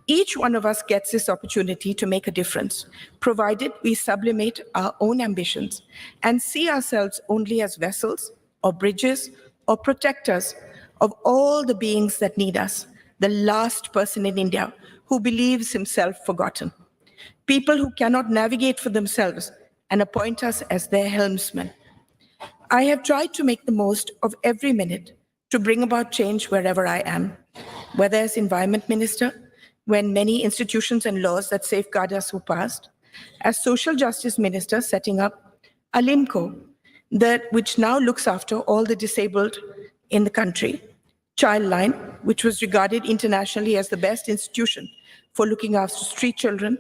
Each one of us gets this opportunity to make a difference, provided we sublimate our own ambitions and see ourselves only as vessels or bridges or protectors of all the beings that need us, the last person in India who believes himself forgotten. People who cannot navigate for themselves and appoint us as their helmsmen. I have tried to make the most of every minute to bring about change wherever I am, whether as Environment Minister, when many institutions and laws that safeguard us were passed, as Social Justice Minister setting up Alimco, which now looks after all the disabled in the country, Childline, which was regarded internationally as the best institution for looking after street children,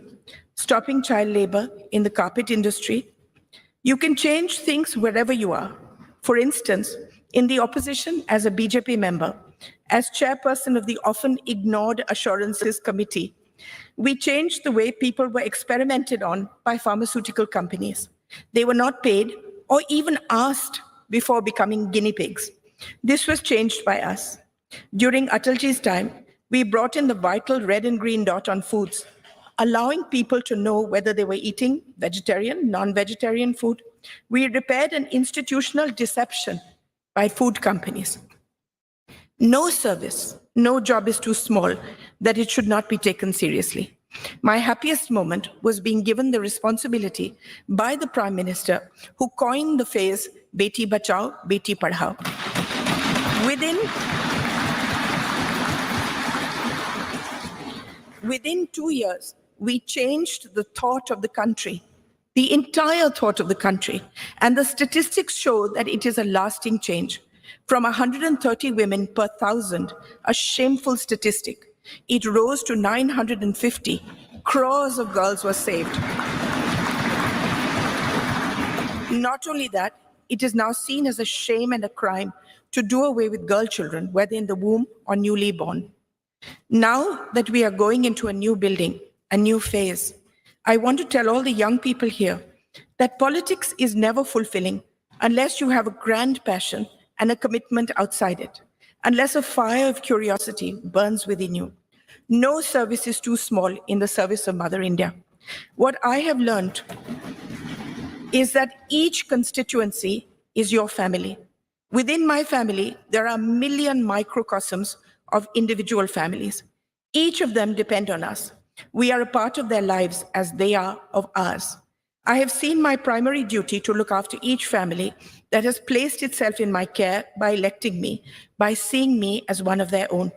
stopping child labor in the carpet industry. You can change things wherever you are. For instance, in the opposition as a BJP member, as chairperson of the often ignored Assurances Committee, we changed the way people were experimented on by pharmaceutical companies. They were not paid or even asked before becoming guinea pigs. This was changed by us. During Atalji's time, we brought in the vital red and green dot on foods, allowing people to know whether they were eating vegetarian, non-vegetarian food. We repaired an institutional deception by food companies. No service, no job is too small that it should not be taken seriously. My happiest moment was being given the responsibility by the Prime Minister, who coined the phrase, Beti Bachao, Beti Padhao. Within 2 years, we changed the thought of the country the entire thought of the country, and the statistics show that it is a lasting change. From 130 women per thousand, a shameful statistic, it rose to 950. Crores of girls were saved. Not only that, it is now seen as a shame and a crime to do away with girl children, whether in the womb or newly born. Now that we are going into a new building, a new phase, I want to tell all the young people here that politics is never fulfilling unless you have a grand passion and a commitment outside it, unless a fire of curiosity burns within you. No service is too small in the service of Mother India. What I have learned is that each constituency is your family. Within my family, there are a million microcosms of individual families. Each of them depend on us. We are a part of their lives as they are of ours. I have seen my primary duty to look after each family that has placed itself in my care by electing me, by seeing me as one of their own.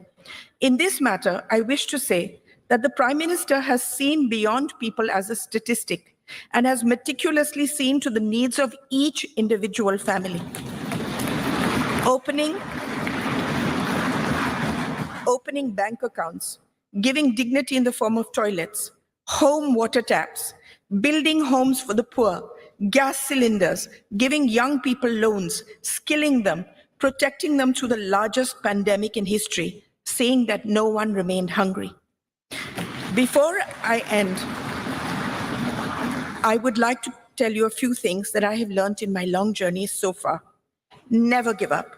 In this matter, I wish to say that the Prime Minister has seen beyond people as a statistic and has meticulously seen to the needs of each individual family. Opening bank accounts, giving dignity in the form of toilets, home water taps, building homes for the poor, gas cylinders, giving young people loans, skilling them, protecting them through the largest pandemic in history, saying that no one remained hungry. Before I end, I would like to tell you a few things that I have learned in my long journey so far. Never give up.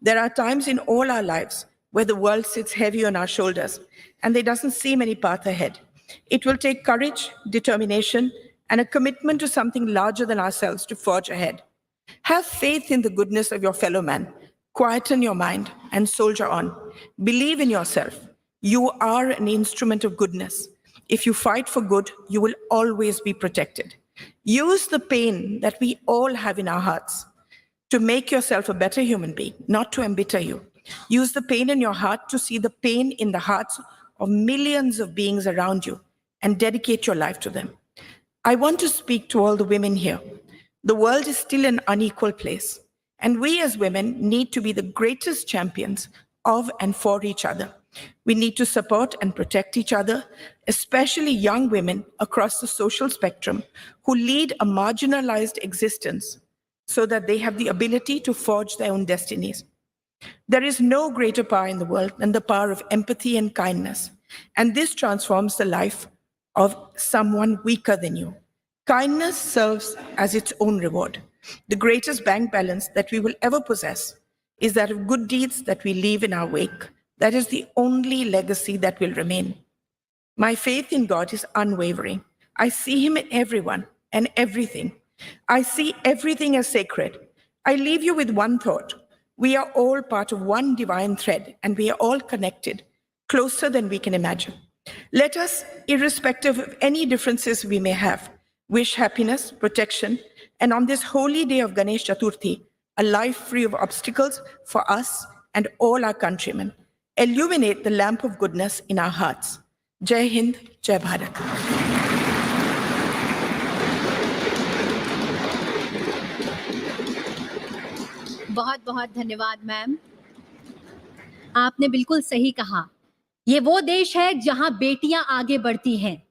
There are times in all our lives where the world sits heavy on our shoulders and there doesn't seem any path ahead. It will take courage, determination, and a commitment to something larger than ourselves to forge ahead. Have faith in the goodness of your fellow man. Quieten your mind and soldier on. Believe in yourself. You are an instrument of goodness. If you fight for good, you will always be protected. Use the pain that we all have in our hearts to make yourself a better human being, not to embitter you. Use the pain in your heart to see the pain in the hearts of millions of beings around you and dedicate your life to them. I want to speak to all the women here. The world is still an unequal place, and we as women need to be the greatest champions of and for each other. We need to support and protect each other, especially young women across the social spectrum who lead a marginalized existence so that they have the ability to forge their own destinies. There is no greater power in the world than the power of empathy and kindness, and this transforms the life of someone weaker than you. Kindness serves as its own reward. The greatest bank balance that we will ever possess is that of good deeds that we leave in our wake. That is the only legacy that will remain. My faith in God is unwavering. I see Him in everyone and everything. I see everything as sacred. I leave you with one thought. We are all part of one divine thread, and we are all connected, closer than we can imagine. Let us, irrespective of any differences we may have, wish happiness, protection, and on this holy day of Ganesh Chaturthi, a life free of obstacles for us and all our countrymen. Illuminate the lamp of goodness in our hearts. Jai Hind, Jai Bharat. बहुत बहुत धन्यवाद ma'am. आपने बिल्कुल सही कहा। ये वो देश है जहां बेटियां आगे बढ़ती हैं।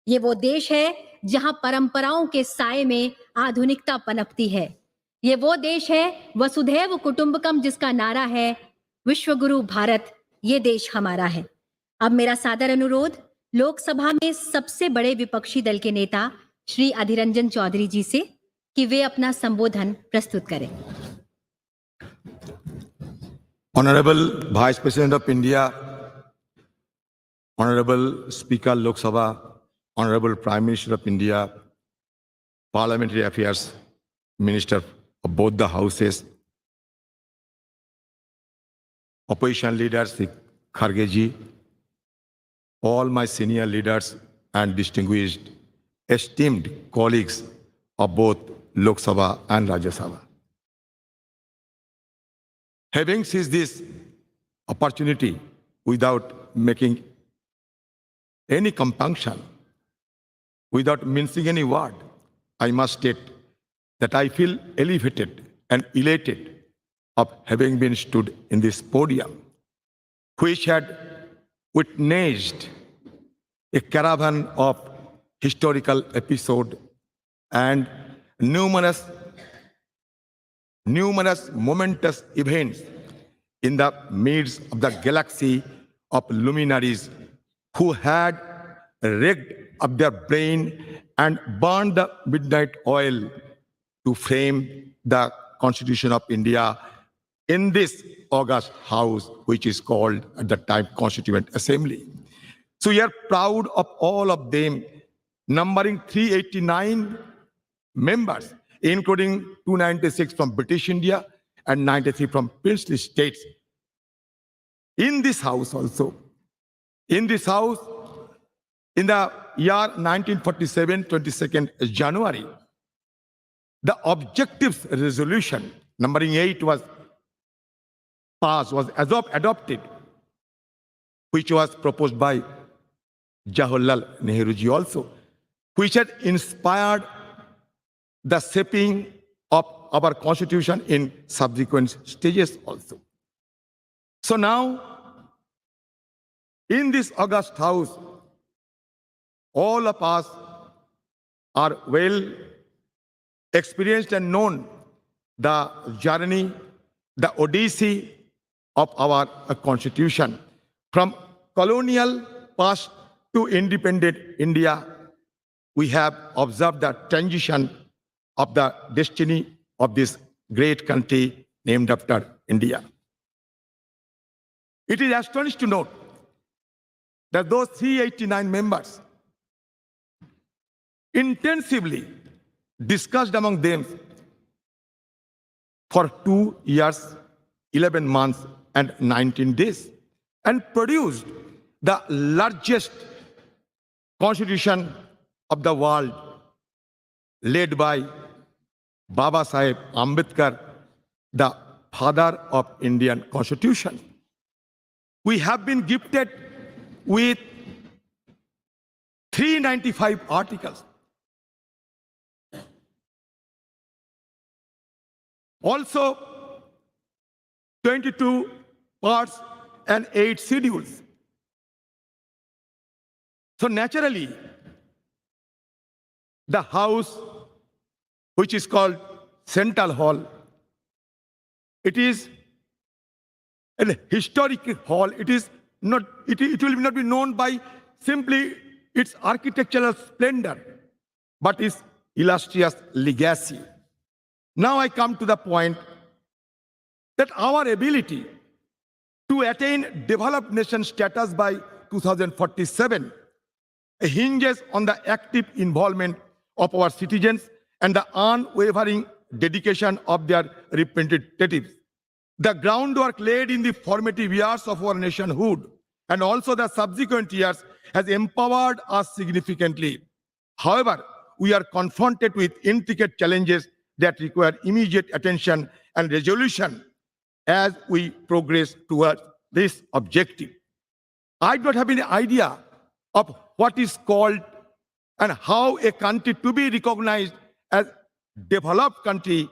ये वो देश है जहां परंपराओं के साए में आधुनिकता पनपती है। ये वो देश है वसुधैव कुटुंबकम, जिसका नारा है विश्वगुरु भारत, ये देश हमारा है। अब मेरा सादर अनुरोध लोकसभा में सबसे बड़े विपक्षी दल के नेता श्री अधीर रंजन चौधरी जी से कि वे अपना संबोधन प्रस्तुत करें। Honorable Vice President of India, Honorable Speaker Lok Sabha, Honorable Prime Minister of India, Parliamentary Affairs Minister of both the houses, opposition leaders, Kharge ji, all my senior leaders and distinguished, esteemed colleagues of both Lok Sabha and Rajya Sabha. Having seized this opportunity without making any compunction, without mincing any word, I must state that I feel elevated and elated of having been stood in this podium, which had witnessed a caravan of historical episodes and numerous momentous events in the midst of the galaxy of luminaries who had rigged up their brain and burned the midnight oil to frame the Constitution of India in this august house, which is called at the time Constituent Assembly. So we are proud of all of them, numbering 389 members, including 296 from British India and 93 from princely states. In this house also, in this house, in the year 1947, 22nd January, the objectives resolution numbering 8 was passed, was adopted, which was proposed by Jawaharlal Nehru ji also, which had inspired the shaping of our constitution in subsequent stages also. So now, in this august house, all of us are well experienced and known the journey, the odyssey of our constitution. From colonial past to independent India, we have observed the transition of the destiny of this great country named after India. It is astonishing to note that those 389 members intensively discussed among them for 2 years, 11 months, and 19 days, and produced the largest constitution of the world, led by Baba Saheb Ambedkar, the father of Indian Constitution. We have been gifted with 395 articles. Also, 22 parts and 8 schedules. So naturally, the house, which is called Central Hall, it is a historic hall. It is not. It will not be known by simply its architectural splendor, but its illustrious legacy. Now I come to the point that our ability to attain developed nation status by 2047 hinges on the active involvement of our citizens and the unwavering dedication of their representatives. The groundwork laid in the formative years of our nationhood and also the subsequent years has empowered us significantly. However, we are confronted with intricate challenges that require immediate attention and resolution as we progress towards this objective. I don't have any idea of what is called and how a country to be recognized as developed country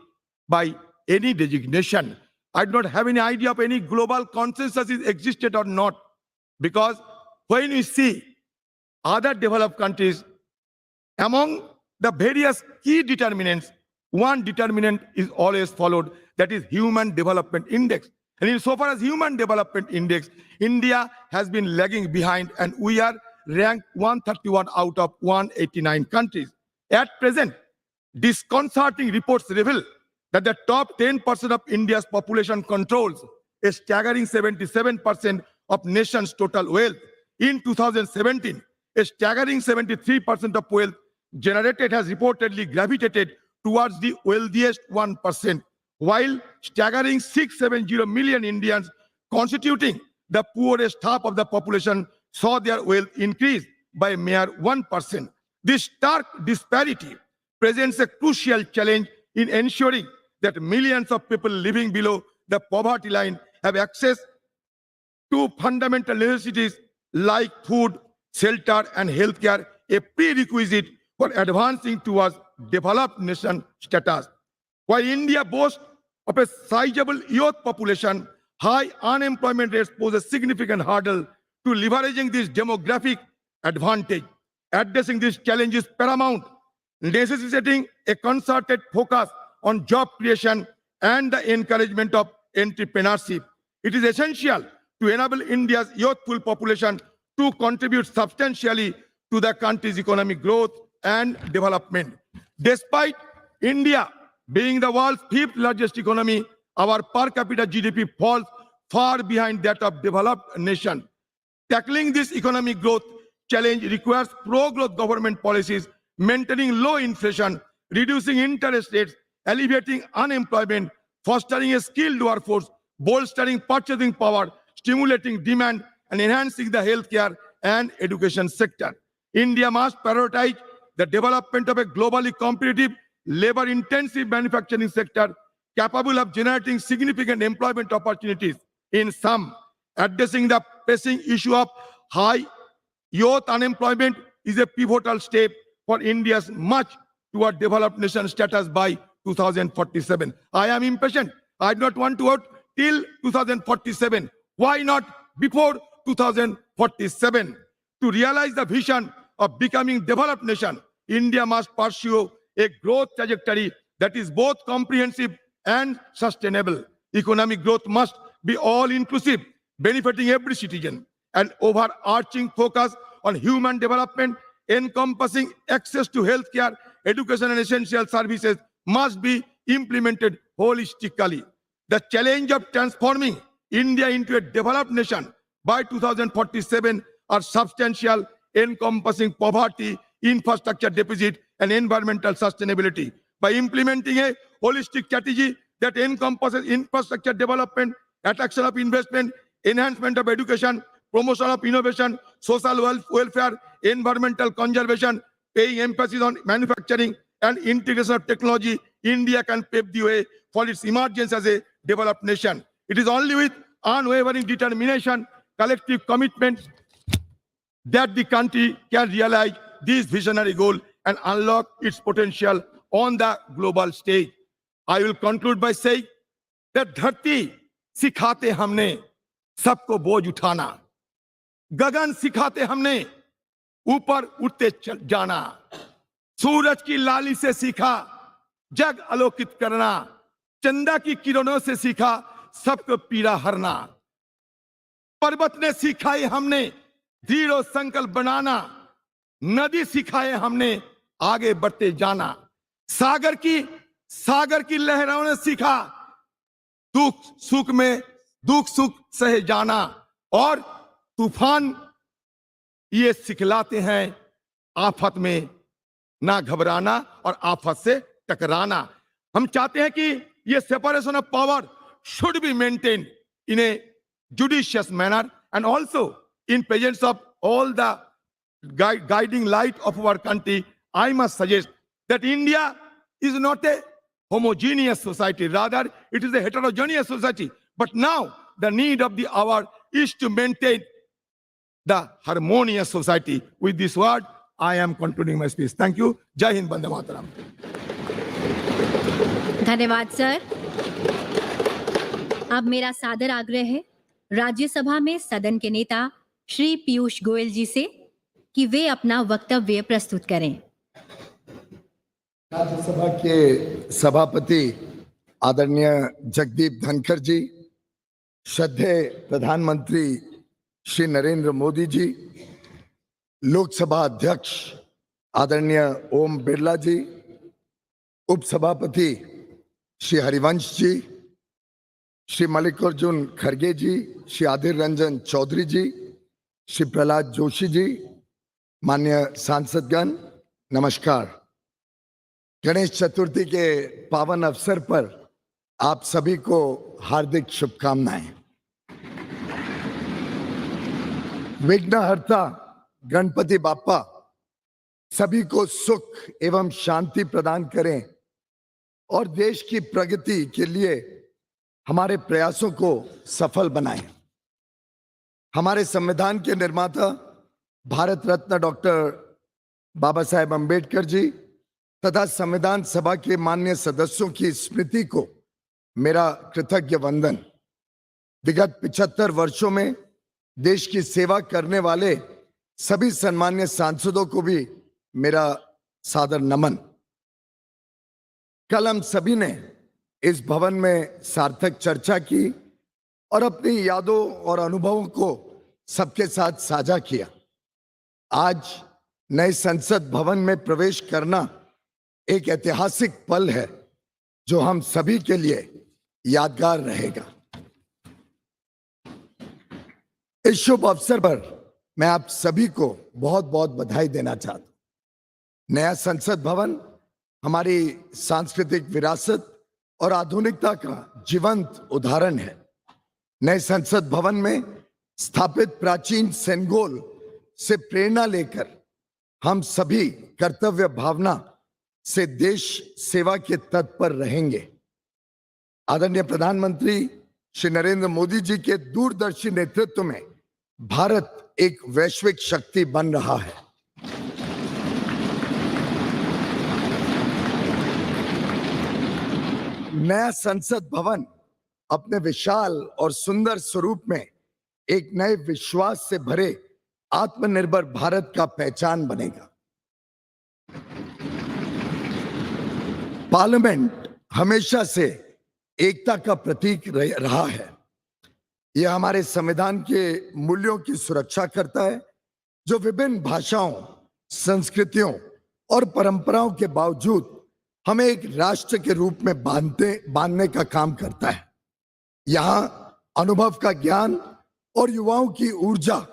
by any designation. I do not have any idea of any global consensus is existed or not, because when we see other developed countries, among the various key determinants, one determinant is always followed, that is Human Development Index. And insofar as Human Development Index, India has been lagging behind and we are ranked 131 out of 189 countries. At present, disconcerting reports reveal that the top 10% of India's population controls a staggering 77% of nation's total wealth. In 2017, a staggering 73% of wealth generated has reportedly gravitated towards the wealthiest 1%, while staggering 670 million Indians constituting the poorest half of the population saw their wealth increase by a mere 1%. This stark disparity presents a crucial challenge in ensuring that millions of people living below the poverty line have access to fundamental necessities like food, shelter, and healthcare, a prerequisite for advancing towards developed nation status. While India boasts of a sizable youth population, high unemployment rates pose a significant hurdle to leveraging this demographic advantage. Addressing this challenge is paramount, necessitating a concerted focus on job creation and the encouragement of entrepreneurship. It is essential to enable India's youthful population to contribute substantially to the country's economic growth and development. Despite India being the world's fifth largest economy, our per capita GDP falls far behind that of developed nations. Tackling this economic growth challenge requires pro-growth government policies, maintaining low inflation, reducing interest rates, alleviating unemployment, fostering a skilled workforce, bolstering purchasing power, stimulating demand, and enhancing the healthcare and education sector. India must prioritize the development of a globally competitive, labor-intensive manufacturing sector capable of generating significant employment opportunities. In sum, addressing the pressing issue of high youth unemployment is a pivotal step for India's march toward developed nation status by 2047. I am impatient. I do not want to wait till 2047. Why not before 2047? To realize the vision of becoming developed nation, India must pursue a growth trajectory that is both comprehensive and sustainable. Economic growth must be all-inclusive, benefiting every citizen. An overarching focus on human development, encompassing access to healthcare, education, and essential services must be implemented holistically. The challenge of transforming India into a developed nation by 2047 are substantial, encompassing poverty, infrastructure deficit, and environmental sustainability. By implementing a holistic strategy that encompasses infrastructure development, attraction of investment, enhancement of education, promotion of innovation, social welfare, environmental conservation, paying emphasis on manufacturing and integration of technology, India can pave the way for its emergence as a developed nation. It is only with unwavering determination, collective commitment that the country can realize this visionary goal and unlock its potential on the global stage. I will conclude by saying that धरती सिखाते हमने सबको बोझ उठाना, गगन सिखाते हमने ऊपर उठते जाना, सूरज की लाली से सीखा जग आलोकित करना, चंदा की किरणों से सीखा सबको पीड़ा हरना, पर्वत ने सिखाई हमने दृढ़ संकल्प बनाना, नदी सिखाए हमने आगे बढ़ते जाना, सागर की लहरों ने सीखा दुख सुख सहे जाना, और तूफान ये सिखलाते हैं आफत में ना घबराना और आफत से टकराना. हम चाहते हैं कि ये separation of power should be maintained in a judicious manner and also in presence of all the guiding light of our country. I must suggest that India is not a homogeneous society, rather it is a heterogeneous society. But now the need of the hour is to maintain the harmonious society. With this word, I am concluding my speech. Thank you. Jai Hind, Bande Mataram. धन्यवाद sir. अब मेरा सादर आग्रह है राज्यसभा में सदन के नेता श्री पीयूष गोयल जी से कि वे अपना वक्तव्य प्रस्तुत करें. राज्यसभा के सभापति आदरणीय जगदीप धनखड़ जी, श्रद्धेय प्रधानमंत्री श्री नरेंद्र मोदी जी, लोकसभा अध्यक्ष आदरणीय ओम बिरला जी, उपसभापति श्री हरिवंश जी, श्री मल्लिकार्जुन खड़गे जी, श्री आदिर रंजन चौधरी जी, श्री प्रहलाद जोशी जी, माननीय सांसदगण, नमस्कार. गणेश चतुर्थी के पावन अवसर पर आप सभी को हार्दिक शुभकामनाएं. विघ्नहर्ता गणपति बाप्पा सभी को सुख एवं शांति प्रदान करें और देश की प्रगति के लिए हमारे प्रयासों को सफल बनाएं. हमारे संविधान के निर्माता भारत रत्न डॉक्टर बाबा साहेब अम्बेडकर जी तथा संविधान सभा के माननीय सदस्यों की स्मृति को मेरा कृतज्ञ वंदन। विगत 75 वर्षों में देश की सेवा करने वाले सभी सम्मान्य सांसदों को भी मेरा सादर नमन। कल हम सभी ने इस भवन में सार्थक चर्चा की और अपनी यादों और अनुभवों को सबके साथ साझा किया। आज नए संसद भवन में प्रवेश करना एक ऐतिहासिक पल है जो हम सभी के लिए यादगार रहेगा। इस शुभ अवसर पर मैं आप सभी को बहुत बहुत बधाई देना चाहता हूं। नया संसद भवन हमारी सांस्कृतिक विरासत और आधुनिकता का जीवंत उदाहरण है। नए संसद भवन में स्थापित प्राचीन सेनगोल से प्रेरणा लेकर हम सभी कर्तव्य भावना से देश सेवा के तत्पर रहेंगे। आदरणीय प्रधानमंत्री श्री नरेंद्र मोदी जी के दूरदर्शी नेतृत्व में भारत एक वैश्विक शक्ति बन रहा है। नया संसद भवन अपने विशाल और सुंदर स्वरूप में एक नए विश्वास से भरे आत्मनिर्भर भारत का पहचान बनेगा। पार्लियामेंट हमेशा से एकता का प्रतीक रहा है। यह हमारे संविधान के मूल्यों की सुरक्षा करता है, जो विभिन्न भाषाओं, संस्कृतियों और परंपराओं के बावजूद हमें एक राष्ट्र के रूप में बांधने का काम करता है। यहाँ अनुभव का ज्ञान और युवाओं की ऊर्जा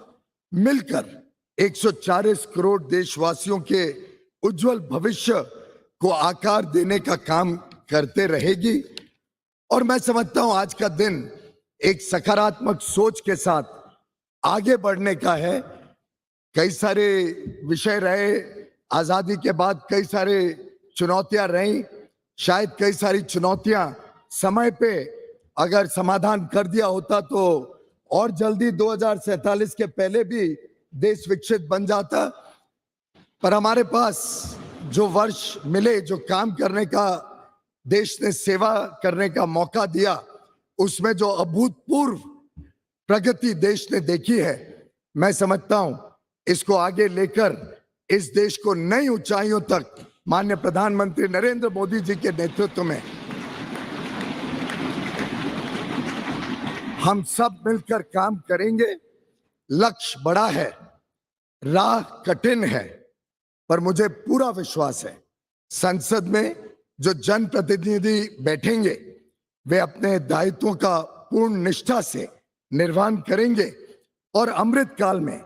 मिलकर 140 करोड़ देशवासियों के उज्जवल भविष्य को आकार देने का काम करते रहेगी। और मैं समझता हूं आज का दिन एक सकारात्मक सोच के साथ आगे बढ़ने का है। कई सारे विषय रहे, आजादी के बाद कई सारे चुनौतियां रही। शायद कई सारी चुनौतियां समय पे अगर समाधान कर दिया होता तो और जल्दी 2047 के पहले भी देश विकसित बन जाता। पर हमारे पास जो वर्ष मिले, जो काम करने का देश ने सेवा करने का मौका दिया, उसमें जो अभूतपूर्व प्रगति देश ने देखी है, मैं समझता हूं इसको आगे लेकर इस देश को नई ऊंचाइयों तक माननीय प्रधानमंत्री नरेंद्र मोदी जी के नेतृत्व में हम सब मिलकर काम करेंगे। लक्ष्य बड़ा है, राह कठिन है, पर मुझे पूरा विश्वास है संसद में जो जनप्रतिनिधि बैठेंगे वे अपने दायित्वों का पूर्ण निष्ठा से निर्वहन करेंगे और अमृत काल में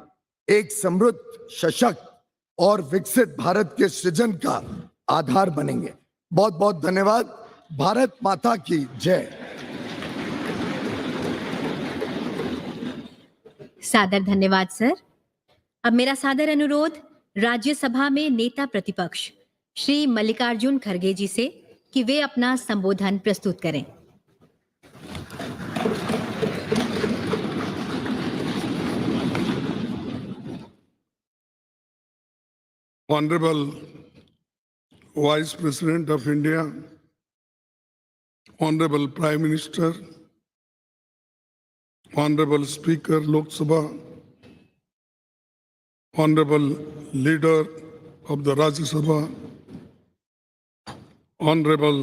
एक समृद्ध, सशक्त और विकसित भारत के सृजन का आधार बनेंगे। बहुत बहुत धन्यवाद। भारत माता की जय। सादर धन्यवाद सर। अब मेरा सादर अनुरोध राज्यसभा में नेता प्रतिपक्ष श्री मल्लिकार्जुन खड़गे जी से कि वे अपना संबोधन प्रस्तुत करें। Honorable Vice President of India, Honorable Prime Minister, Honorable Speaker Lok Sabha, Honorable Leader of the Rajya Sabha, Honorable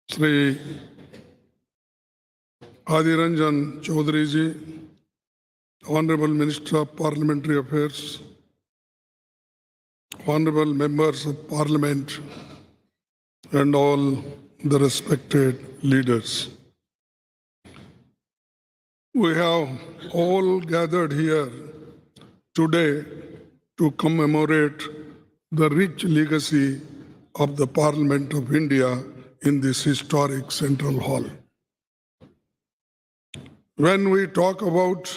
Shri Adiranjan Chaudhary ji, Honorable Minister of Parliamentary Affairs, Honorable Members of Parliament, and all the respected leaders. We have all gathered here today to commemorate the rich legacy of the Parliament of India in this historic Central Hall. When we talk about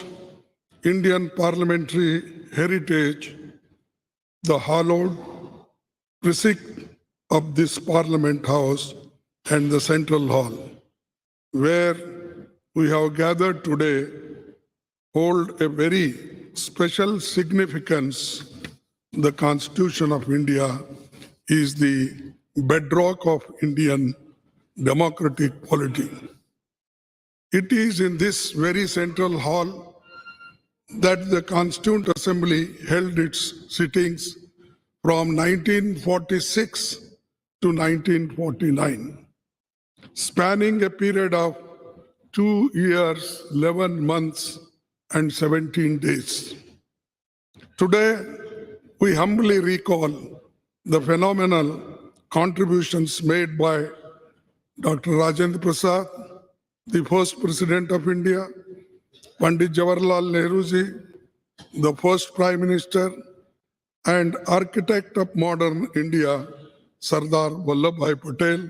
Indian parliamentary heritage, the hallowed precinct of this Parliament House and the Central Hall, where we have gathered today, hold a very special significance. The Constitution of India is the bedrock of Indian democratic polity. It is in this very central hall that the Constituent Assembly held its sittings from 1946 to 1949, spanning a period of 2 years, 11 months, and 17 days. Today, we humbly recall the phenomenal contributions made by Dr. Rajendra Prasad, the first President of India, Pandit Jawaharlal Nehru, the first Prime Minister, and architect of modern India, Sardar Vallabhbhai Patel,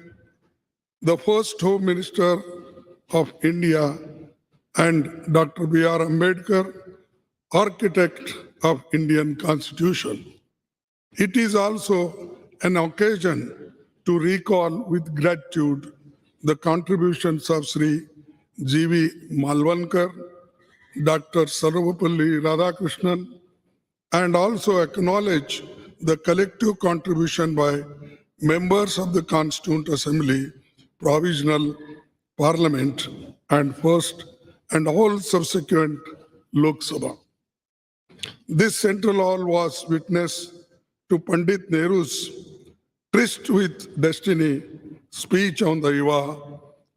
the first Home Minister of India, and Dr. B.R. Ambedkar, architect of Indian Constitution. It is also an occasion to recall with gratitude the contributions of Sri G.V. Malvankar, Dr. Sarvapalli Radhakrishnan, and also acknowledge the collective contribution by members of the Constituent Assembly, Provisional Parliament, and First and all subsequent Lok Sabha. This central hall was witness to Pandit Nehru's tryst with destiny speech on the eve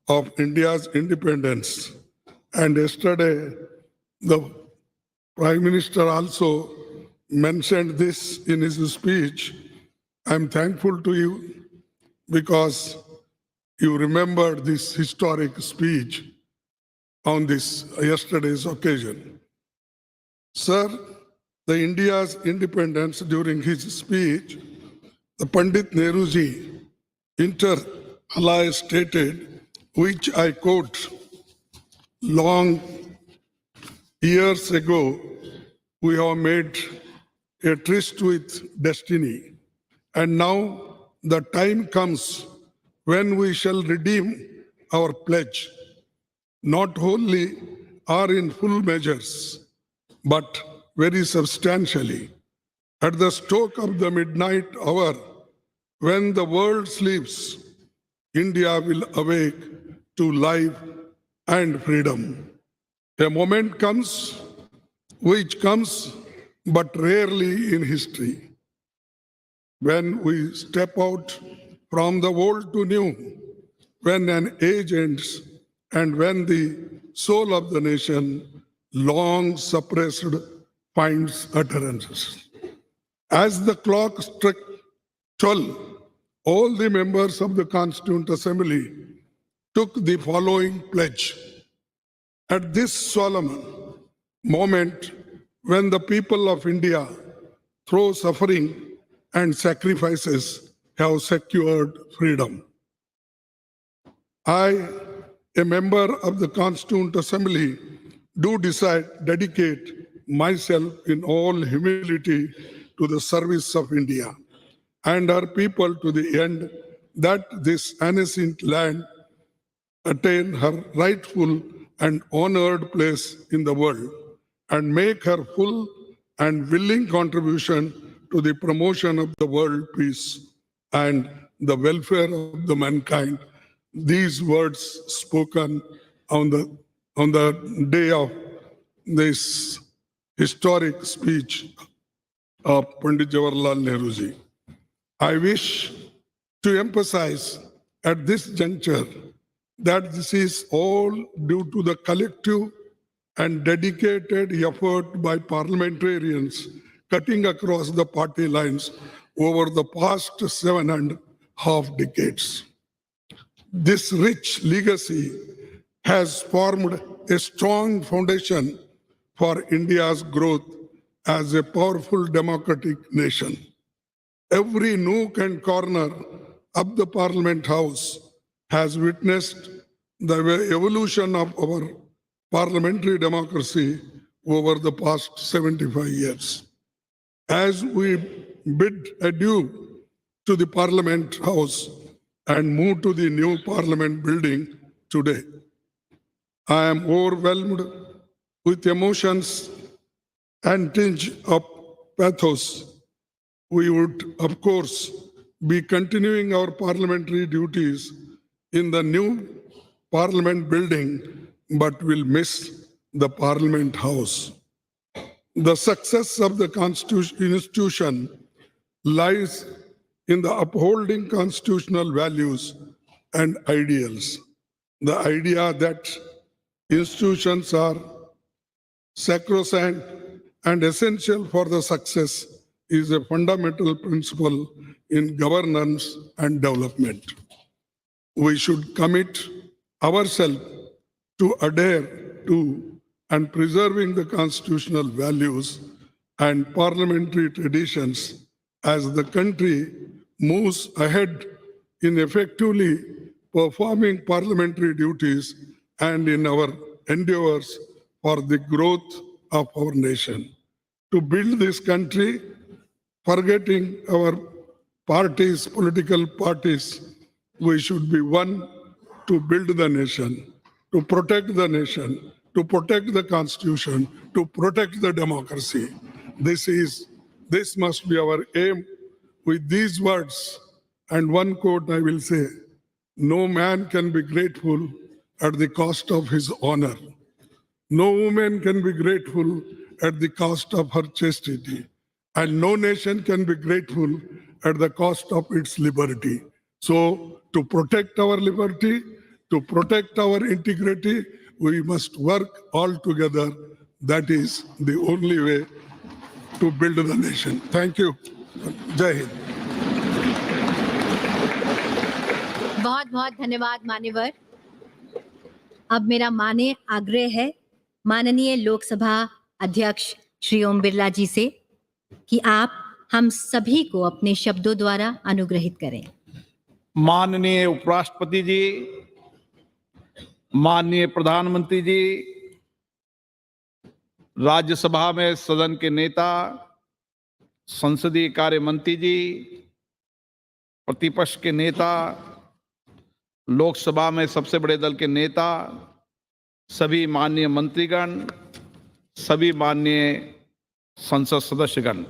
of India's independence. And yesterday, the Prime Minister also mentioned this in his speech. I'm thankful to you because you remembered this historic speech on this yesterday's occasion. Sir, the India's independence during his speech, the Pandit Nehruji inter alia stated, which I quote, long years ago, we have made a tryst with destiny, and now the time comes when we shall redeem our pledge, not wholly or in full measures, but very substantially. At the stroke of the midnight hour, when the world sleeps, India will awake to life and freedom. A moment comes, which comes but rarely in history, when we step out from the old to new, when an age ends, and when the soul of the nation, long suppressed, finds utterances. As the clock struck 12, all the members of the Constituent Assembly took the following pledge. At this solemn moment, when the people of India, through suffering and sacrifices, have secured freedom, I, a member of the Constituent Assembly, do dedicate myself in all humility to the service of India and her people to the end that this ancient land attain her rightful and honored place in the world and make her full and willing contribution to the promotion of the world peace and the welfare of the mankind. These words spoken on the day of this historic speech of Pandit Jawaharlal Nehru. I wish to emphasize at this juncture that this is all due to the collective and dedicated effort by parliamentarians cutting across the party lines over the past 7.5 decades. This rich legacy has formed a strong foundation for India's growth as a powerful democratic nation. Every nook and corner of the Parliament House has witnessed the evolution of our parliamentary democracy over the past 75 years. As we bid adieu to the Parliament House and move to the new Parliament building today, I am overwhelmed with emotions and tinge of pathos. We would, of course, be continuing our parliamentary duties in the new parliament building, but will miss the parliament house. The success of the institution lies in the upholding constitutional values and ideals. The idea that institutions are sacrosanct and essential for the success is a fundamental principle in governance and development. We should commit ourselves to adhere to and preserving the constitutional values and parliamentary traditions as the country moves ahead in effectively performing parliamentary duties and in our endeavors for the growth of our nation. To build this country, forgetting our parties, political parties, we should be one to build the nation, to protect the nation, to protect the constitution, to protect the democracy. This must be our aim. With these words and one quote I will say, no man can be grateful at the cost of his honor. No woman can be grateful at the cost of her chastity. And no nation can be grateful at the cost of its liberty. So to protect our liberty, to protect our integrity, we must work all together. That is the only way to build the nation. Thank you. Jai Hind. बहुत बहुत धन्यवाद मान्यवर। अब मेरा माने आग्रह है माननीय लोकसभा अध्यक्ष श्री ओम बिरला जी से कि आप हम सभी को अपने शब्दों द्वारा अनुग्रहित करें। माननीय उपराष्ट्रपति जी, माननीय प्रधानमंत्री जी, राज्यसभा में सदन के नेता, संसदीय कार्य मंत्री जी, प्रतिपक्ष के नेता, लोकसभा में सबसे बड़े दल के नेता, सभी माननीय मंत्रीगण, सभी माननीय संसद सदस्यगण,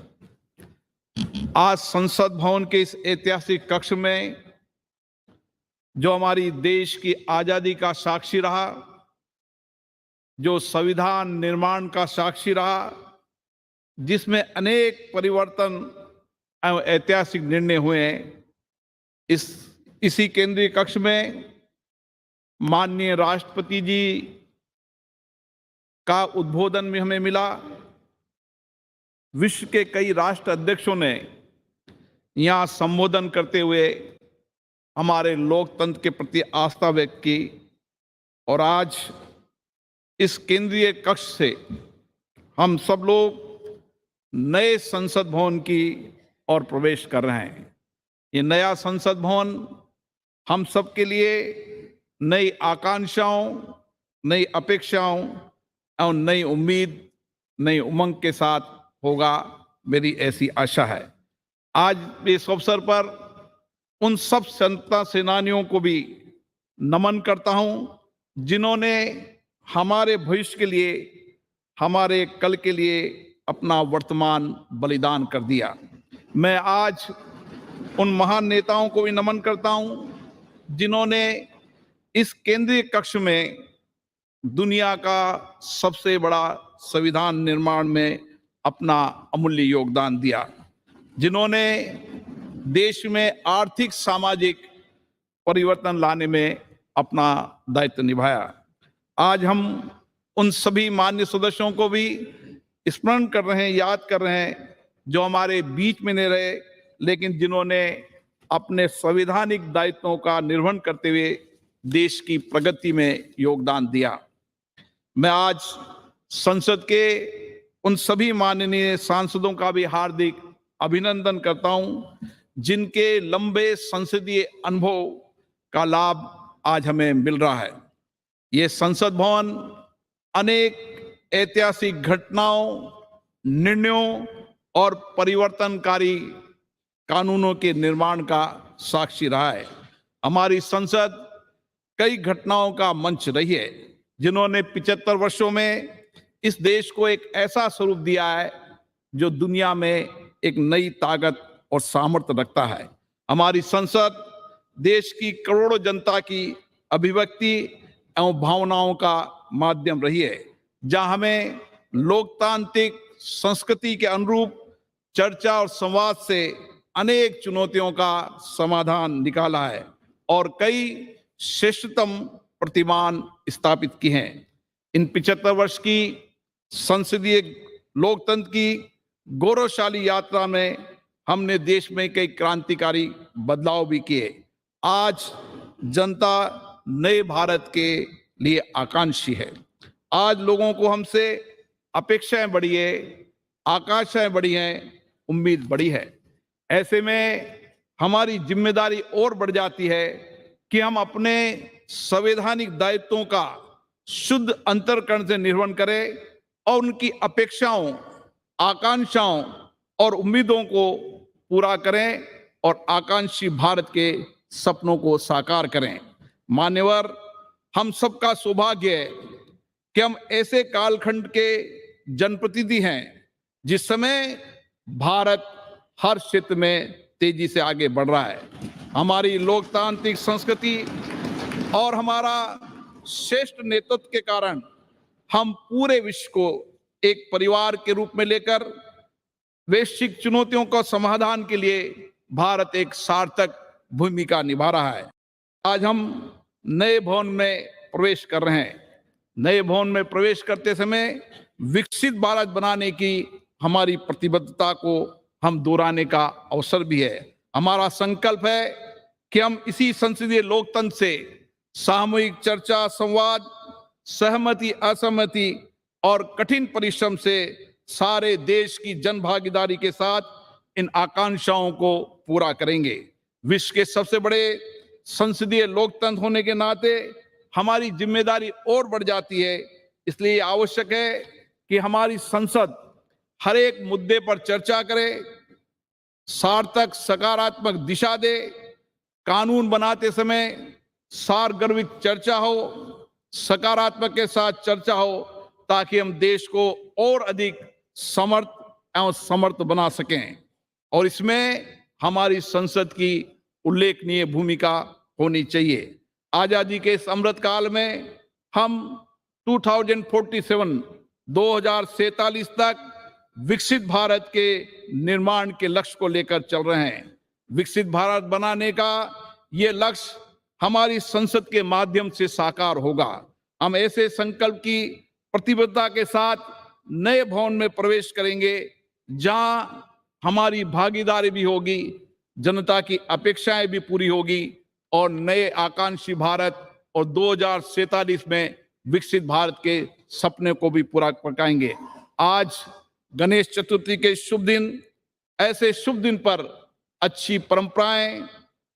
आज संसद भवन के इस ऐतिहासिक कक्ष में जो हमारी देश की आजादी का साक्षी रहा, जो संविधान निर्माण का साक्षी रहा, जिसमें अनेक परिवर्तन एवं ऐतिहासिक निर्णय हुए, इसी केंद्रीय कक्ष में माननीय राष्ट्रपति जी का उद्बोधन में हमें मिला। विश्व के कई राष्ट्र अध्यक्षों ने यहाँ संबोधन करते हुए हमारे लोकतंत्र के प्रति आस्था व्यक्त की और आज इस केंद्रीय कक्ष से हम सब लोग नए संसद भवन की ओर प्रवेश कर रहे हैं। ये नया संसद भवन हम सब के लिए नई आकांक्षाओं, नई अपेक्षाओं और नई उम्मीद, नई उमंग के साथ होगा, मेरी ऐसी आशा है। आज इस अवसर पर उन सब स्वतंत्रता सेनानियों को भी नमन करता हूं जिन्होंने हमारे भविष्य के लिए, हमारे कल के लिए अपना वर्तमान बलिदान कर दिया। मैं आज उन महान नेताओं को भी नमन करता हूं जिन्होंने इस केंद्रीय कक्ष में दुनिया का सबसे बड़ा संविधान निर्माण में अपना अमूल्य योगदान दिया, जिन्होंने देश में आर्थिक सामाजिक परिवर्तन लाने में अपना दायित्व निभाया। आज हम उन सभी मान्य सदस्यों को भी स्मरण कर रहे हैं, याद कर रहे हैं, जो हमारे बीच में नहीं रहे लेकिन जिन्होंने अपने संवैधानिक दायित्वों का निर्वहन करते हुए देश की प्रगति में योगदान दिया। मैं आज संसद के उन सभी माननीय सांसदों का भी हार्दिक अभिनंदन करता हूं जिनके लंबे संसदीय अनुभव का लाभ आज हमें मिल रहा है। ये संसद भवन अनेक ऐतिहासिक घटनाओं, निर्णयों और परिवर्तनकारी कानूनों के निर्माण का साक्षी रहा है। हमारी संसद कई घटनाओं का मंच रही है जिन्होंने 75 वर्षों में इस देश को एक ऐसा स्वरूप दिया है जो दुनिया में एक नई ताकत और सामर्थ्य रखता है। हमारी संसद देश की करोड़ों जनता की अभिव्यक्ति एवं भावनाओं का माध्यम रही है, जहां हमें लोकतांत्रिक संस्कृति के अनुरूप चर्चा और संवाद से अनेक चुनौतियों का समाधान निकाला है और कई श्रेष्ठतम प्रतिमान स्थापित की हैं। इन 75 वर्ष की संसदीय लोकतंत्र की गौरवशाली यात्रा में हमने देश में कई क्रांतिकारी बदलाव भी किए। आज जनता नए भारत के लिए आकांक्षी है। आज लोगों को हमसे अपेक्षाएं बढ़ी है, आकांक्षाएं बढ़ी हैं, उम्मीद बढ़ी है। ऐसे में हमारी जिम्मेदारी और बढ़ जाती है कि हम अपने संवैधानिक दायित्वों का शुद्ध अंतर्करण से निर्वहन करें और उनकी अपेक्षाओं, आकांक्षाओं और उम्मीदों को पूरा करें और आकांक्षी भारत के सपनों को साकार करें। मान्यवर, हम सबका सौभाग्य है कि हम ऐसे कालखंड के जनप्रतिनिधि हैं जिस समय भारत हर क्षेत्र में तेजी से आगे बढ़ रहा है। हमारी लोकतांत्रिक संस्कृति और हमारा श्रेष्ठ नेतृत्व के कारण हम पूरे विश्व को एक परिवार के रूप में लेकर वैश्विक चुनौतियों का समाधान के लिए भारत एक सार्थक भूमिका निभा रहा है। आज हम नए भवन में प्रवेश कर रहे हैं। नए भवन में प्रवेश करते समय विकसित भारत बनाने की हमारी प्रतिबद्धता को हम दोहराने का अवसर भी है। हमारा संकल्प है कि हम इसी संसदीय लोकतंत्र से सामूहिक चर्चा, संवाद, सहमति, असहमति और कठिन परिश्रम से सारे देश की जन भागीदारी के साथ इन आकांक्षाओं को पूरा करेंगे। विश्व के सबसे बड़े संसदीय लोकतंत्र होने के नाते हमारी जिम्मेदारी और बढ़ जाती है। इसलिए आवश्यक है कि हमारी संसद हर एक मुद्दे पर चर्चा करे, सार्थक सकारात्मक दिशा दे, कानून बनाते समय सारगर्भित चर्चा हो, सकारात्मक के साथ चर्चा हो, ताकि हम देश को और अधिक समर्थ एवं समर्थ बना सकें। और इसमें हमारी संसद की उल्लेखनीय भूमिका होनी चाहिए। आजादी के इस अमृत काल में हम 2047 तक विकसित भारत के निर्माण के लक्ष्य को लेकर चल रहे हैं। विकसित भारत बनाने का ये लक्ष्य हमारी संसद के माध्यम से साकार होगा। हम ऐसे संकल्प की प्रतिबद्धता के साथ नए भवन में प्रवेश करेंगे जहां हमारी भागीदारी भी होगी, जनता की अपेक्षाएं भी पूरी होगी और नए आकांक्षी भारत और 2047 में विकसित भारत के सपने को भी पूरा पकाएंगे। आज गणेश चतुर्थी के शुभ दिन, ऐसे शुभ दिन पर अच्छी परंपराएं,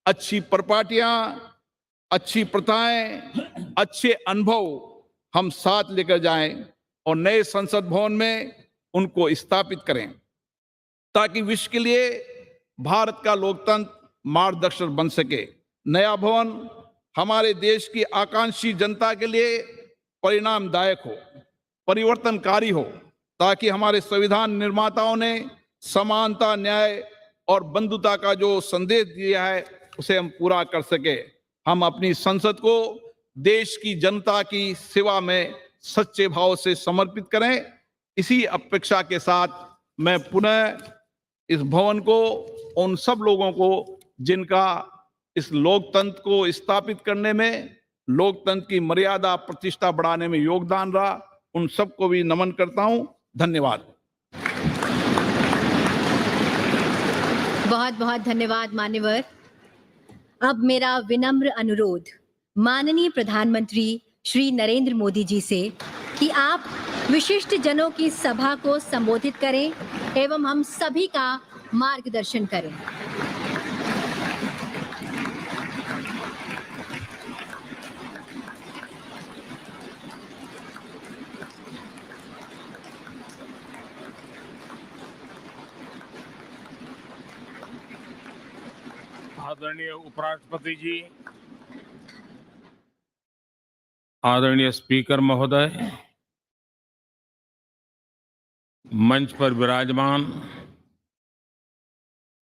अच्छी परिपाटियां, अच्छी प्रथाएं, अच्छे अनुभव हम साथ लेकर जाएं और नए संसद भवन में उनको स्थापित करें, ताकि विश्व के लिए भारत का लोकतंत्र मार्गदर्शक बन सके। नया भवन हमारे देश की आकांक्षी जनता के लिए परिणामदायक हो, परिवर्तनकारी हो, ताकि हमारे संविधान निर्माताओं ने समानता, न्याय और बंधुता का जो संदेश दिया है उसे हम पूरा कर सके। हम अपनी संसद को देश की जनता की सेवा में सच्चे भाव से समर्पित करें। इसी अपेक्षा के साथ मैं पुनः इस भवन को उन सब लोगों को जिनका इस लोकतंत्र को स्थापित करने में, लोकतंत्र की मर्यादा प्रतिष्ठा बढ़ाने में योगदान रहा, उन सबको भी नमन करता हूं। धन्यवाद। बहुत बहुत धन्यवाद मान्यवर। अब मेरा विनम्र अनुरोध माननीय प्रधानमंत्री श्री नरेंद्र मोदी जी से कि आप विशिष्ट जनों की सभा को संबोधित करें एवं हम सभी का मार्गदर्शन करें। आदरणीय उपराष्ट्रपति जी, आदरणीय स्पीकर महोदय, मंच पर विराजमान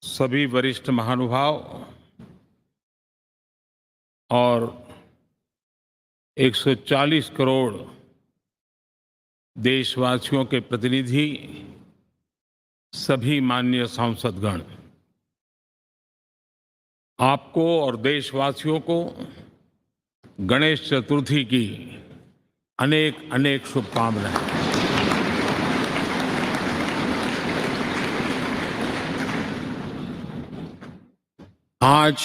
सभी वरिष्ठ महानुभाव, और 140 करोड़ देशवासियों के प्रतिनिधि, सभी माननीय सांसदगण, आपको और देशवासियों को गणेश चतुर्थी की अनेक अनेक शुभकामनाएं। आज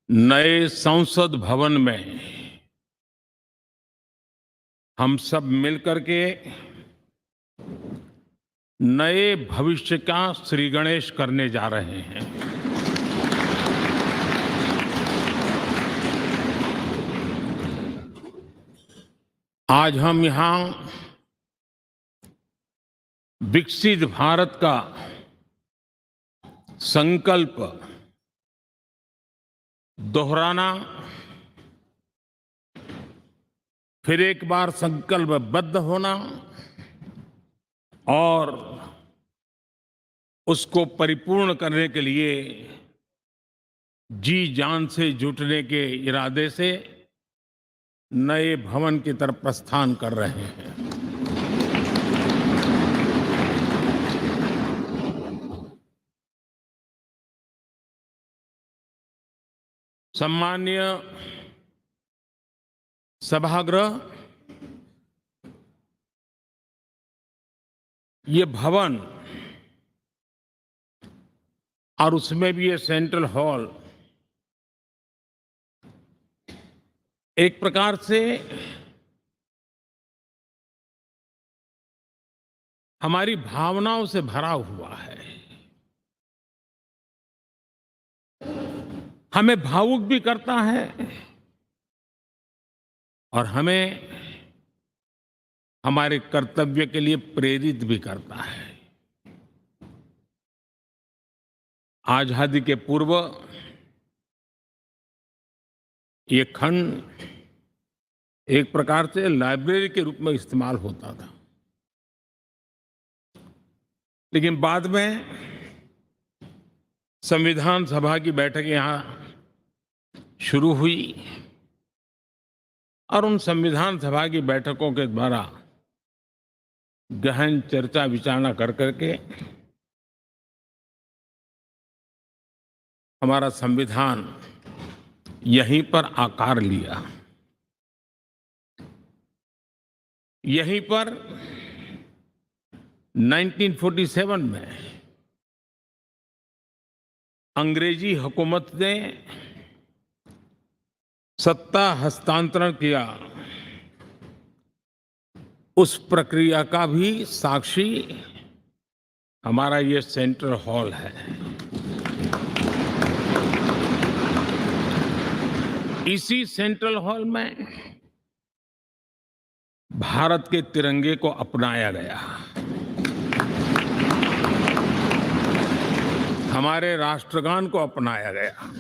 नए संसद भवन में हम सब मिलकर के नए भविष्य का श्री गणेश करने जा रहे हैं। आज हम यहां विकसित भारत का संकल्प दोहराना, फिर एक बार संकल्पबद्ध होना और उसको परिपूर्ण करने के लिए जी जान से जुटने के इरादे से नए भवन की तरफ प्रस्थान कर रहे हैं। सम्मानीय सभागृह, ये भवन और उसमें भी ये सेंट्रल हॉल एक प्रकार से हमारी भावनाओं से भरा हुआ है। हमें भावुक भी करता है और हमें हमारे कर्तव्य के लिए प्रेरित भी करता है। आजादी के पूर्व ये खंड एक प्रकार से लाइब्रेरी के रूप में इस्तेमाल होता था, लेकिन बाद में संविधान सभा की बैठक यहाँ शुरू हुई और उन संविधान सभा की बैठकों के द्वारा गहन चर्चा विचारणा कर करके हमारा संविधान यहीं पर आकार लिया। यहीं पर 1947 में अंग्रेजी हुकूमत ने सत्ता हस्तांतरण किया, उस प्रक्रिया का भी साक्षी हमारा ये सेंट्रल हॉल है। इसी सेंट्रल हॉल में भारत के तिरंगे को अपनाया गया, हमारे राष्ट्रगान को अपनाया गया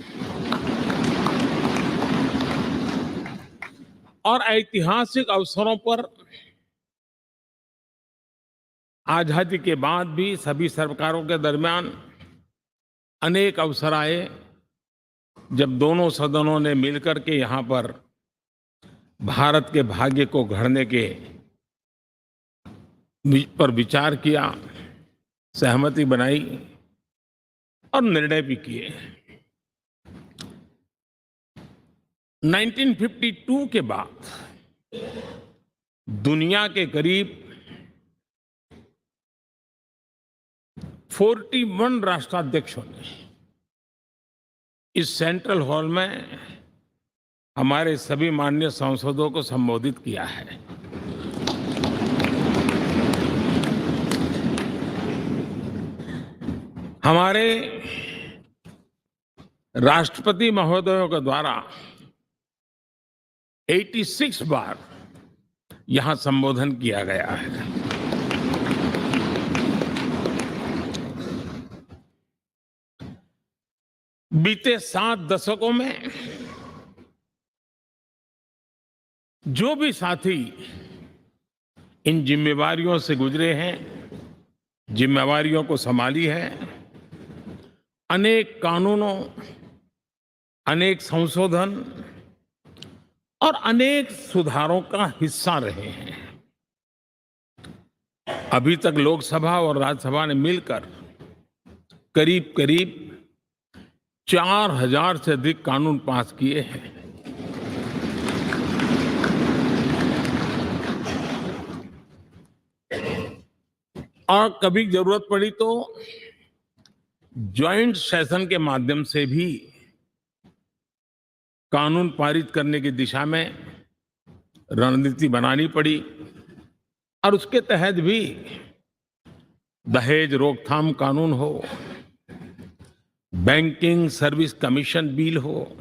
और ऐतिहासिक अवसरों पर आजादी के बाद भी सभी सरकारों के दरमियान अनेक अवसर आए जब दोनों सदनों ने मिलकर के यहाँ पर भारत के भाग्य को गढ़ने के पर विचार किया, सहमति बनाई और निर्णय भी किए। 1952 के बाद दुनिया के करीब 41 राष्ट्राध्यक्षों ने इस सेंट्रल हॉल में हमारे सभी माननीय सांसदों को संबोधित किया है। हमारे राष्ट्रपति महोदयों के द्वारा 86 बार यहां संबोधन किया गया है। बीते 7 दशकों में जो भी साथी इन जिम्मेवारियों से गुजरे हैं, जिम्मेवारियों को संभाली है, अनेक कानूनों अनेक संशोधन और अनेक सुधारों का हिस्सा रहे हैं। अभी तक लोकसभा और राज्यसभा ने मिलकर करीब करीब 4000 से अधिक कानून पास किए हैं। और कभी जरूरत पड़ी तो जॉइंट सेशन के माध्यम से भी कानून पारित करने की दिशा में रणनीति बनानी पड़ी और उसके तहत भी दहेज रोकथाम कानून हो, बैंकिंग सर्विस कमीशन बिल हो,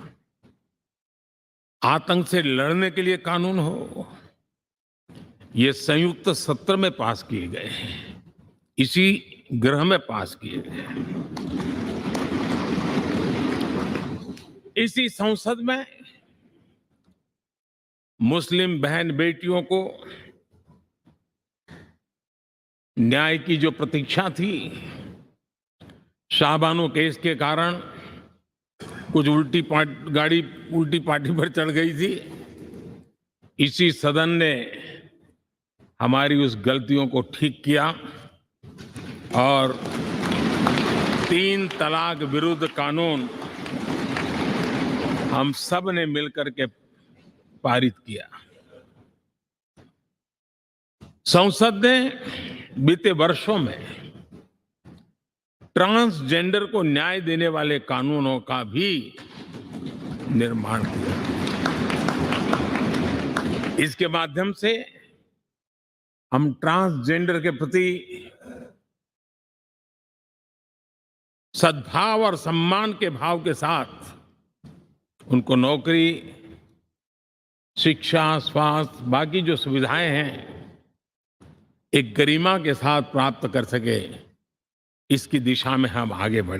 आतंक से लड़ने के लिए कानून हो, ये संयुक्त सत्र में पास किए गए हैं, इसी गृह में पास किए गए हैं। इसी संसद में मुस्लिम बहन बेटियों को न्याय की जो प्रतीक्षा थी, शाहबानो केस के कारण कुछ गाड़ी उल्टी पार्टी पर चढ़ गई थी। इसी सदन ने हमारी उस गलतियों को ठीक किया और 3 तलाक विरुद्ध कानून हम सब ने मिलकर के पारित किया। संसद ने बीते वर्षों में ट्रांसजेंडर को न्याय देने वाले कानूनों का भी निर्माण किया। इसके माध्यम से हम ट्रांसजेंडर के प्रति सद्भाव और सम्मान के भाव के साथ उनको नौकरी, शिक्षा, स्वास्थ्य, बाकी जो सुविधाएं हैं एक गरिमा के साथ प्राप्त कर सके, इसकी दिशा में हम आगे बढ़े।